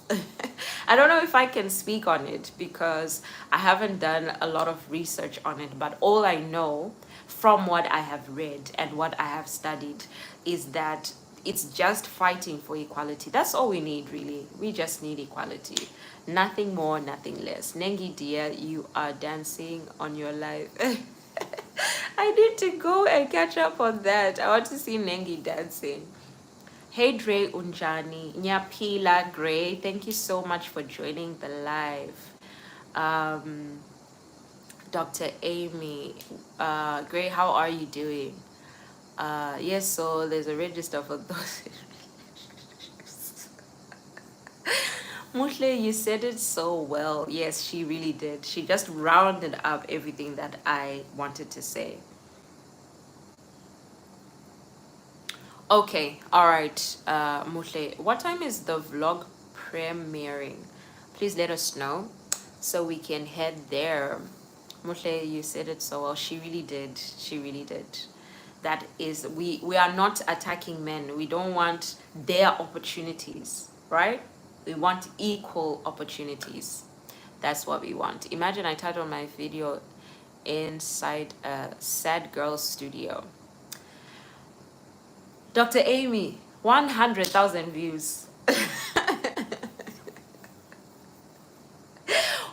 I don't know if I can speak on it because I haven't done a lot of research on it, but all I know from what I have read and what I have studied is that it's just fighting for equality. That's all we need, really. We just need equality. Nothing more, nothing less. Nengi, dear, you are dancing on your life. I need to go and catch up on that. I want to see Nengi dancing. Hey Dre Unjani, Nyapila Gray, thank you so much for joining the live. Dr. Amy, Gray, how are you doing? Yes, so there's a register for those. Mushle, you said it so well. Yes, she really did. She just rounded up everything that I wanted to say. Okay, all right, Mushle, what time is the vlog premiering? Please let us know so we can head there. Mushle, you said it so well. She really did. She really did. That is, we are not attacking men. We don't want their opportunities, right? We want equal opportunities. That's what we want. Imagine I titled my video inside a sad girl studio. Dr. Amy, 100,000 views.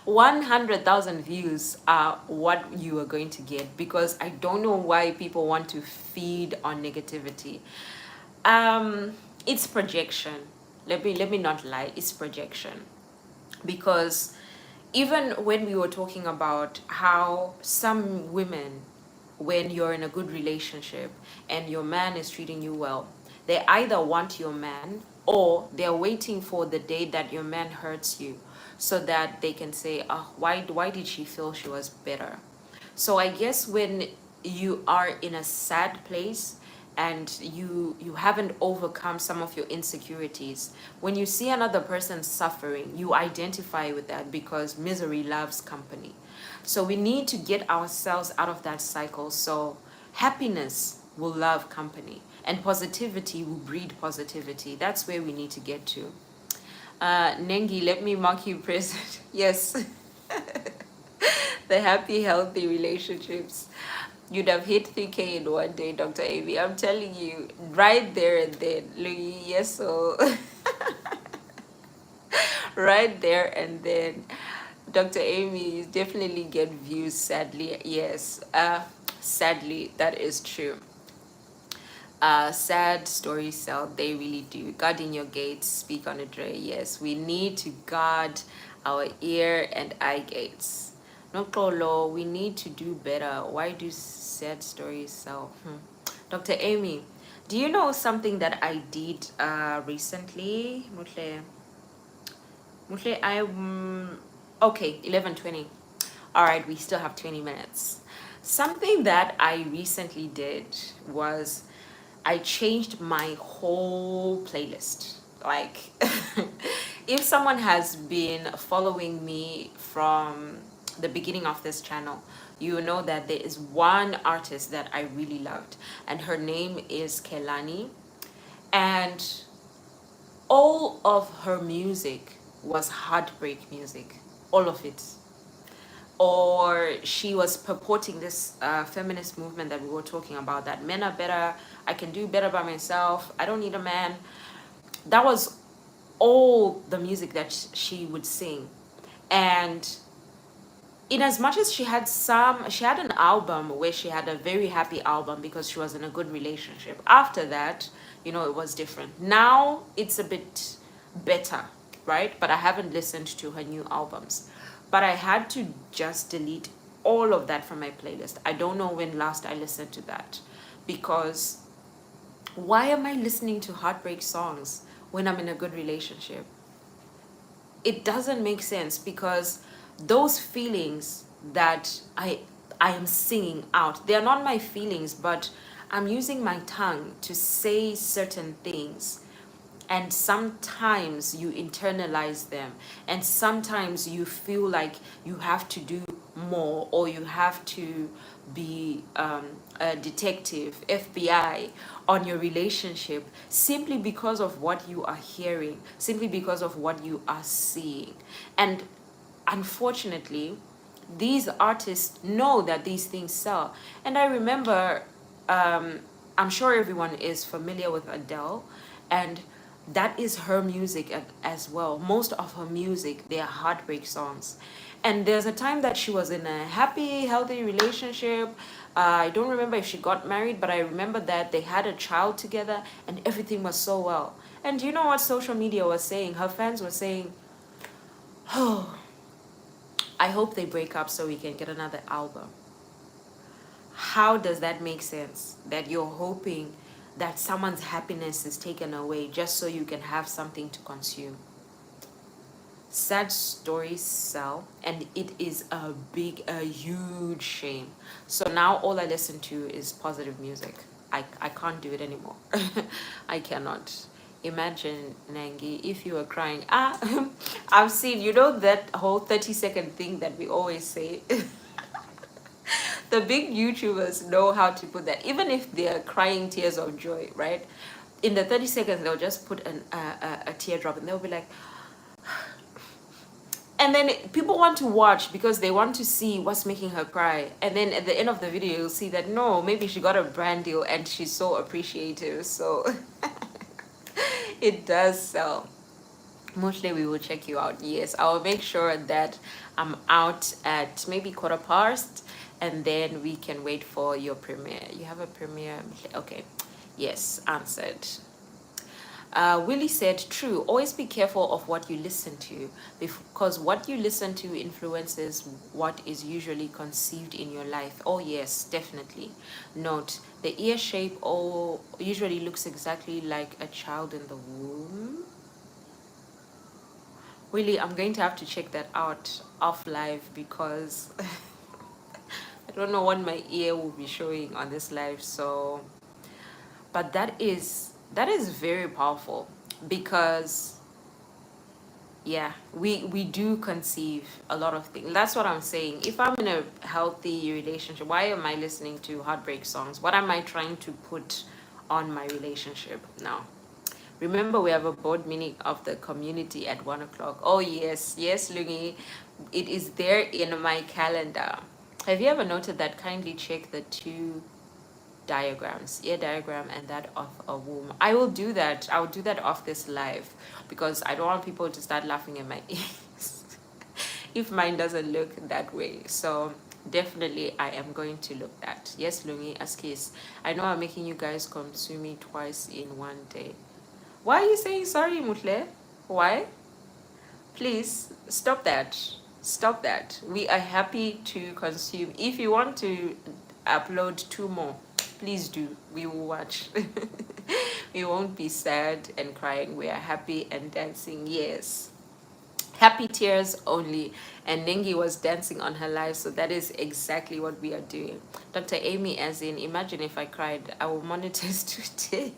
100,000 views are what you are going to get, because I don't know why people want to feed on negativity. It's projection. Let me not lie, it's projection. Because even when we were talking about how some women, when you're in a good relationship and your man is treating you well, they either want your man or they're waiting for the day that your man hurts you so that they can say, oh, why did she feel she was better? So I guess when you are in a sad place and you haven't overcome some of your insecurities, when you see another person suffering, you identify with that because misery loves company. So we need to get ourselves out of that cycle. So happiness will love company and positivity will breed positivity. That's where we need to get to. Nengi, let me mark you present. Yes. The happy, healthy relationships. You'd have hit 3K in one day, Dr. Amy. I'm telling you, right there and then. Louis, yes, so right there and then. Dr. Amy definitely get views, sadly. Yes, sadly, that is true. Sad stories sell, they really do. Guard in your gates, speak on it, Dre. Yes, we need to guard our ear and eye gates. No, Kolo, we need to do better. Why do sad stories sell? Dr. Amy, do you know something that I did recently? Mutle, okay, 11:20. All right, we still have 20 minutes. Something that I recently did was I changed my whole playlist. Like, if someone has been following me from the beginning of this channel, you know that there is one artist that I really loved, and her name is Kelani. And all of her music was heartbreak music, all of it. Or she was purporting this feminist movement that we were talking about, that men are better, I can do better by myself, I don't need a man. That was all the music that she would sing. And in as much as she had an album where she had a very happy album because she was in a good relationship. After that, it was different. Now it's a bit better, right? But I haven't listened to her new albums. But I had to just delete all of that from my playlist. I don't know when last I listened to that, because why am I listening to heartbreak songs when I'm in a good relationship? It doesn't make sense, because those feelings that I am singing out, they're not my feelings, but I'm using my tongue to say certain things, and sometimes you internalize them, and sometimes you feel like you have to do more, or you have to be a detective, FBI, on your relationship, simply because of what you are hearing, simply because of what you are seeing. And unfortunately, these artists know that these things sell. And I remember, I'm sure everyone is familiar with Adele, and that is her music as well. Most of her music, they are heartbreak songs. And there's a time that she was in a happy, healthy relationship. I don't remember if she got married, but I remember that they had a child together and everything was so well. And you know what social media was saying? Her fans were saying, oh, I hope they break up so we can get another album. How does that make sense? That you're hoping that someone's happiness is taken away just so you can have something to consume. Sad stories sell, and it is a huge shame. So now all I listen to is positive music. I can't do it anymore. I cannot. Imagine, Nangi, if you were crying. I've seen, that whole 30-second thing that we always say. The big YouTubers know how to put that, even if they're crying tears of joy, right? In the 30 seconds, they'll just put a teardrop, and they'll be like, and then people want to watch because they want to see what's making her cry. And then at the end of the video, you'll see that no, maybe she got a brand deal and she's so appreciative. So it does sell. Mostly we will check you out. Yes, I will make sure that I'm out at maybe 1:15, and then we can wait for your premiere. You have a premiere? Okay. Yes, answered. Willie said, true, always be careful of what you listen to, because what you listen to influences what is usually conceived in your life. Oh yes, definitely. Note, the ear shape usually looks exactly like a child in the womb. Willie, I'm going to have to check that out off live, because I don't know what my ear will be showing on this live. So, but that is very powerful, because yeah, we do conceive a lot of things. That's what I'm saying. If I'm in a healthy relationship, why am I listening to heartbreak songs? What am I trying to put on my relationship now? Remember, we have a board meeting of the community at 1:00. Oh yes, yes, Lungi, it is there in my calendar. Have you ever noted that? Kindly check the two diagrams, ear diagram and that of a womb. I will do that. I will do that off this live because I don't want people to start laughing at my ears if mine doesn't look that way. So definitely I am going to look that. Yes, Lungi, Askis. I know I'm making you guys consume me twice in one day. Why are you saying sorry, Mutle? Why? Please stop that. Stop that. We are happy to consume. If you want to upload two more, please do. We will watch. We won't be sad and crying. We are happy and dancing. Yes. Happy tears only. And Nengi was dancing on her live, so that is exactly what we are doing. Dr. Amy, as in, imagine if I cried, I will monetize today.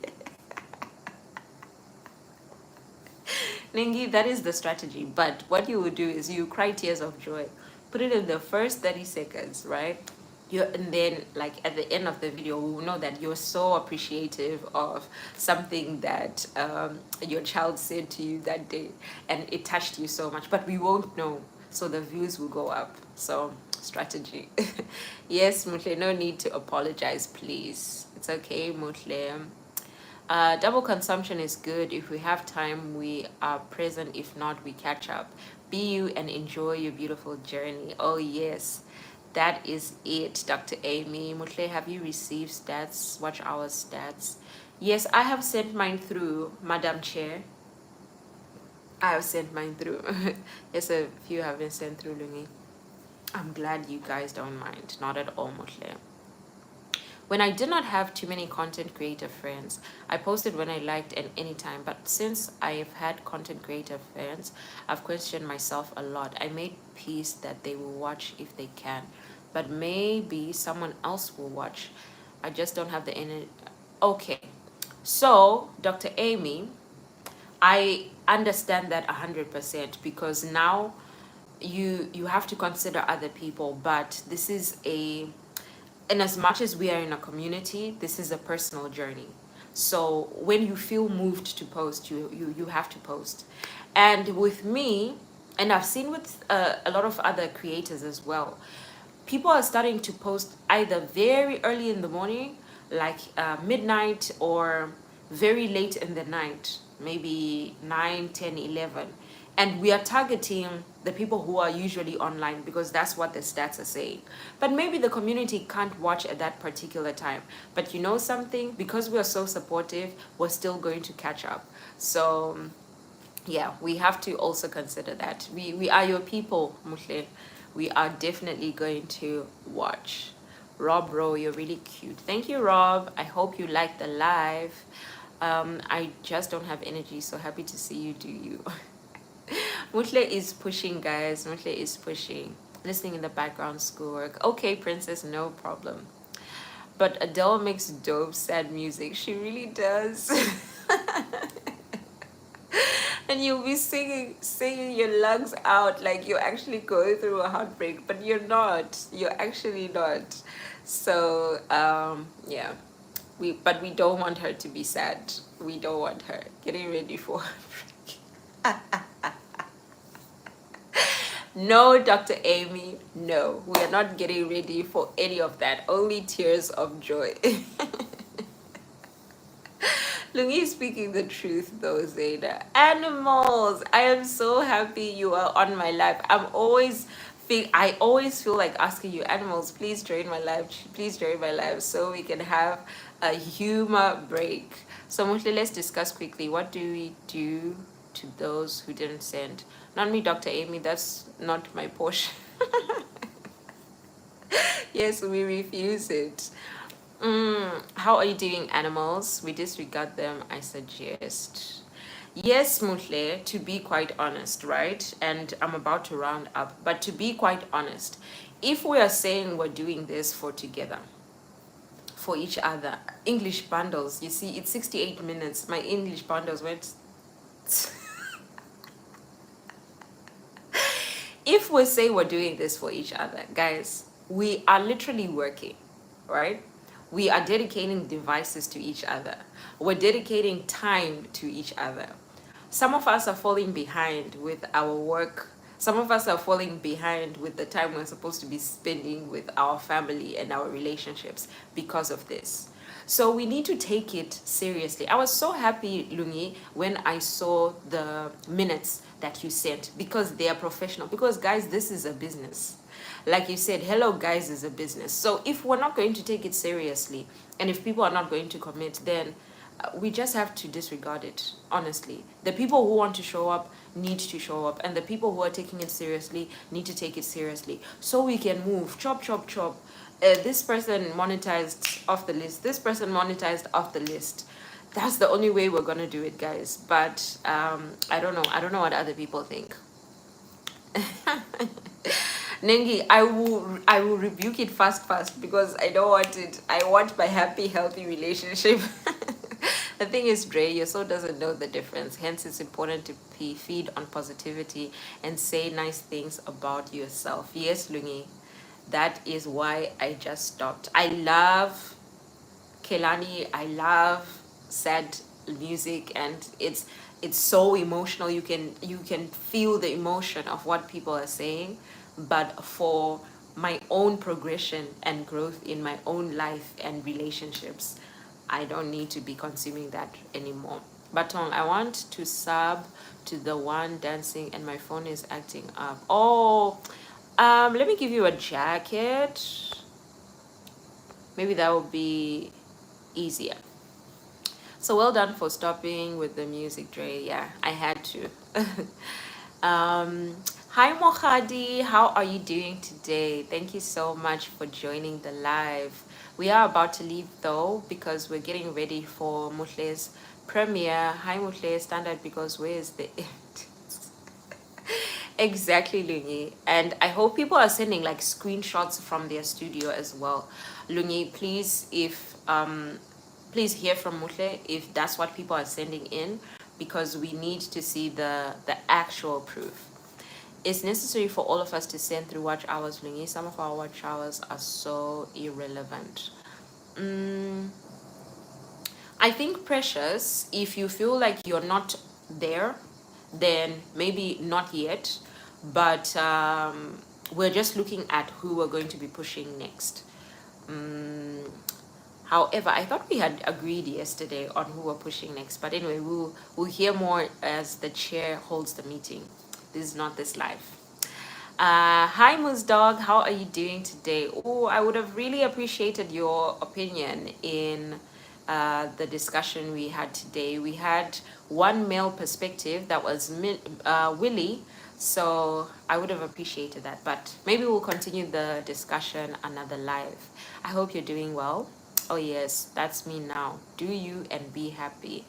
Nengi, that is the strategy. But what you would do is you cry tears of joy. Put it in the first 30 seconds, right? And then like at the end of the video, we will know that you're so appreciative of something that your child said to you that day and it touched you so much, but we won't know. So the views will go up. So strategy. Yes, Mutle, no need to apologize, please. It's okay, Mutle. Double consumption is good. If we have time, we are present. If not, we catch up. Be you and enjoy your beautiful journey. Oh, yes. That is it, Dr. Amy. Mutle, have you received stats? Watch our stats. Yes, I have sent mine through, Madam Chair. I have sent mine through. Yes, a few have been sent through, Lungi. I'm glad you guys don't mind. Not at all, Mutle. When I did not have too many content creator friends, I posted when I liked and anytime. But since I've had content creator friends, I've questioned myself a lot. I made peace that they will watch if they can, but maybe someone else will watch. I just don't have the energy. Okay, so Dr. Amy, I understand that 100% because now you have to consider other people, but this is a, and as much as we are in a community, this is a personal journey. So when you feel moved to post, you have to post. And with me, and I've seen with a lot of other creators as well, people are starting to post either very early in the morning, like midnight, or very late in the night, maybe 9, 10, 11. And we are targeting the people who are usually online because that's what the stats are saying. But maybe the community can't watch at that particular time. But you know something? Because we are so supportive, we're still going to catch up. So yeah, we have to also consider that. We are your people, Mushle. We are definitely going to watch. Rob Rowe, you're really cute. Thank you, Rob. I hope you like the live. I just don't have energy, so happy to see you do you. Mutle is pushing, guys. Mutle is pushing. Listening in the background, schoolwork. Okay, princess, no problem. But Adele makes dope, sad music. She really does. And you'll be singing your lungs out like you're actually going through a heartbreak, but you're not. You're actually not. So yeah, but we don't want her to be sad. We don't want her getting ready for heartbreak. No, Dr. Amy, no, we are not getting ready for any of that. Only tears of joy. Lungi is speaking the truth though, Zayda. Animals, I am so happy you are on my live. I always feel like asking you, animals, please join my live. Please join my live so we can have a humor break. So mostly let's discuss quickly. What do we do to those who didn't send? Not me, Dr. Amy, that's not my portion. Yes, we refuse it. How are you doing, animals? We disregard them, I suggest. Yes, Mutle, to be quite honest, right? And I'm about to round up, but to be quite honest, if we are saying we're doing this for together, for each other, English bundles, you see, it's 68 minutes. My English bundles went. If we say we're doing this for each other, guys, we are literally working, right? We are dedicating devices to each other. We're dedicating time to each other. Some of us are falling behind with our work Some of us are falling behind with the time we're supposed to be spending with our family and our relationships because of this. So we need to take it seriously. I was so happy, Lungi, when I saw the minutes that you sent, because they are professional. Because, guys, this is a business. Like you said, Hello Guys is a business. So if we're not going to take it seriously, and if people are not going to commit, then we just have to disregard it, honestly. The people who want to show up need to show up, and the people who are taking it seriously need to take it seriously, so we can move. Chop, chop, chop. This person monetized off the list, this person monetized off the list. That's the only way we're gonna do it, guys. But I don't know what other people think. Nengi, I will rebuke it fast because I don't want it. I want my happy, healthy relationship. The thing is, Dre, your soul doesn't know the difference. Hence, it's important to feed on positivity and say nice things about yourself. Yes, Lungi, that is why I just stopped. I love Kelani. I love sad music, and it's so emotional. You can feel the emotion of what people are saying, but for my own progression and growth in my own life and relationships, I don't need to be consuming that anymore. Baton, I want to sub to the one dancing and my phone is acting up. Oh, let me give you a jacket. Maybe that will be easier. So well done for stopping with the music, Dre. Yeah, I had to. Hi Mohadi, how are you doing today? Thank you so much for joining the live. We are about to leave though because we're getting ready for Mutle's premiere. Hi Mutle, stand up because where is the Exactly, Lungi. And I hope people are sending like screenshots from their studio as well. Lungi, please, if please hear from Mutle if that's what people are sending in, because we need to see the actual proof. It's necessary for all of us to send through watch hours, Lungi. Some of our watch hours are so irrelevant. I think, Precious, if you feel like you're not there, then maybe not yet, but we're just looking at who we're going to be pushing next. However, I thought we had agreed yesterday on who we're pushing next, but anyway, we'll hear more as the chair holds the meeting. This is not this live. Hi Moose Dog, how are you doing today? Oh, I would have really appreciated your opinion in the discussion we had today. We had one male perspective, that was Willie, so I would have appreciated that, but maybe we'll continue the discussion another live. I hope you're doing well. Oh yes, that's me now. Do you and be happy.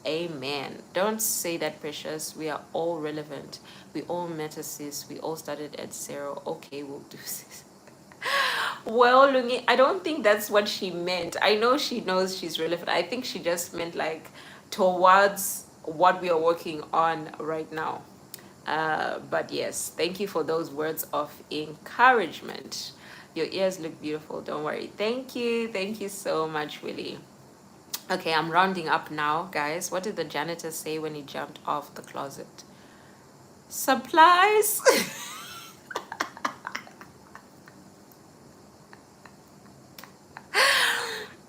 Amen. Don't say that, Precious. We are all relevant. We all met sis. We all started at zero. Okay, we'll do this. Well, Lungi, I don't think that's what she meant. I know she knows she's relevant. I think she just meant like towards what we are working on right now. But yes, thank you for those words of encouragement. Your ears look beautiful. Don't worry. Thank you. Thank you so much, Willie. Okay, I'm rounding up now, guys. What did the janitor say when he jumped off the closet? Supplies.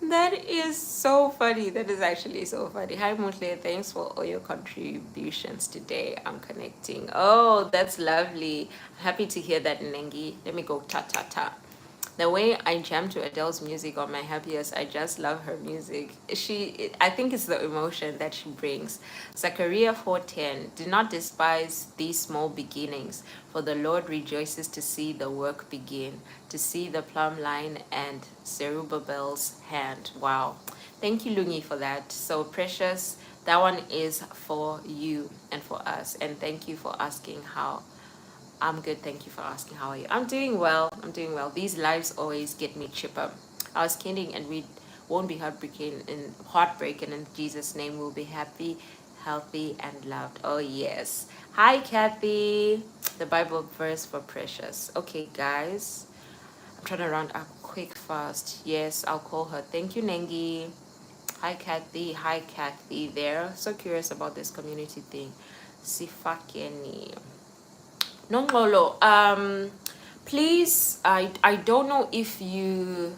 That is so funny. That is actually so funny. Hi, Mutle. Thanks for all your contributions today. I'm connecting. Oh, that's lovely. Happy to hear that, Nengi. Let me go ta ta ta. The way I jam to Adele's music on my happiest, I just love her music. I think it's the emotion that she brings. Zechariah 4:10. Do not despise these small beginnings, for the Lord rejoices to see the work begin, to see the plumb line and Zerubbabel's hand. Wow. Thank you, Lungi, for that. So Precious, that one is for you and for us. And thank you for asking how. I'm good. Thank you for asking. How are you? I'm doing well. I'm doing well. These lives always get me chipper. I was kidding, and we won't be heartbreaking. In Jesus' name, we'll be happy, healthy, and loved. Oh, yes. Hi, Kathy. The Bible verse for Precious. Okay, guys. I'm trying to round up quick, fast. Yes, I'll call her. Thank you, Nengi. Hi, Kathy. Hi, Kathy. There. So curious about this community thing. Sifakeni. Nongolo, please, I don't know if you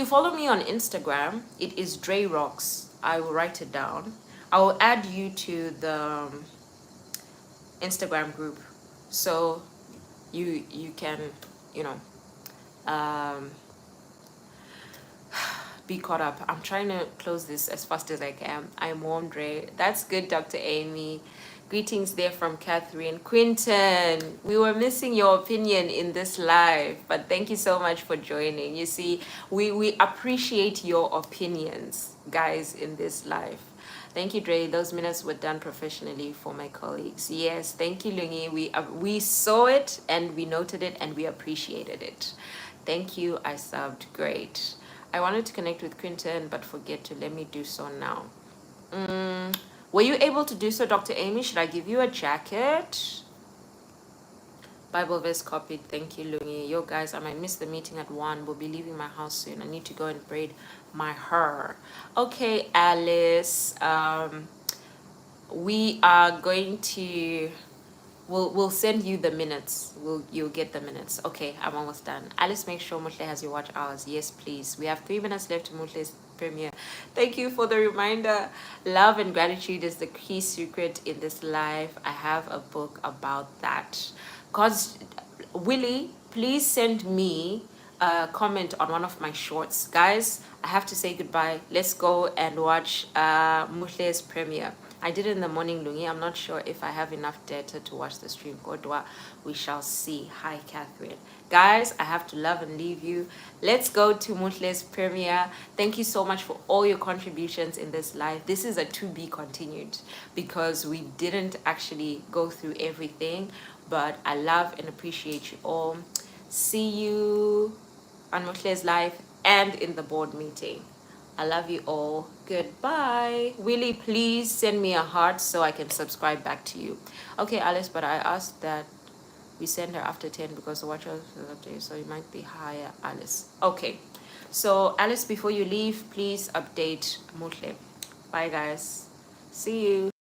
follow me on Instagram. It is Dre Rocks. I will write it down. I will add you to the Instagram group, so you can, you know, um, be caught up. I'm trying to close this as fast as I can. I'm warm, Dre. That's good, Dr. Amy. Greetings there from Catherine. Quinton, we were missing your opinion in this live, but thank you so much for joining. You see, we appreciate your opinions, guys, in this live. Thank you, Dre. Those minutes were done professionally for my colleagues. Yes, thank you, Lungi. We saw it and we noted it and we appreciated it. Thank you. I subbed. Great. I wanted to connect with Quinton, but forget to let me do so now. Were you able to do so, Dr. Amy? Should I give you a jacket? Bible verse copied. Thank you, Lungi. Yo, guys, I might miss the meeting at 1. We'll be leaving my house soon. I need to go and braid my hair. Okay, Alice. We are going to... We'll send you the minutes. You'll get the minutes. Okay, I'm almost done. Alice, make sure Mutle has your watch hours. Yes, please. We have 3 minutes left to Mutle's premiere. Thank you for the reminder. Love and gratitude is the key secret in this life. I have a book about that. Cause Willie, please send me a comment on one of my shorts. Guys, I have to say goodbye. Let's go and watch Mutle's premiere. I did it in the morning, Lungi. I'm not sure if I have enough data to watch the stream. Godwa, we shall see. Hi, Catherine. Guys, I have to love and leave you. Let's go to Mutle's premiere. Thank you so much for all your contributions in this live. This is a to be continued because we didn't actually go through everything, but I love and appreciate you all. See you on Mutle's live and in the board meeting. I love you all. Goodbye. Willie, please send me a heart so I can subscribe back to you. Okay, Alice, but I asked that we send her after 10 because the watcher is updated, so it might be higher, Alice. Okay. So, Alice, before you leave, please update Mutle. Bye, guys. See you.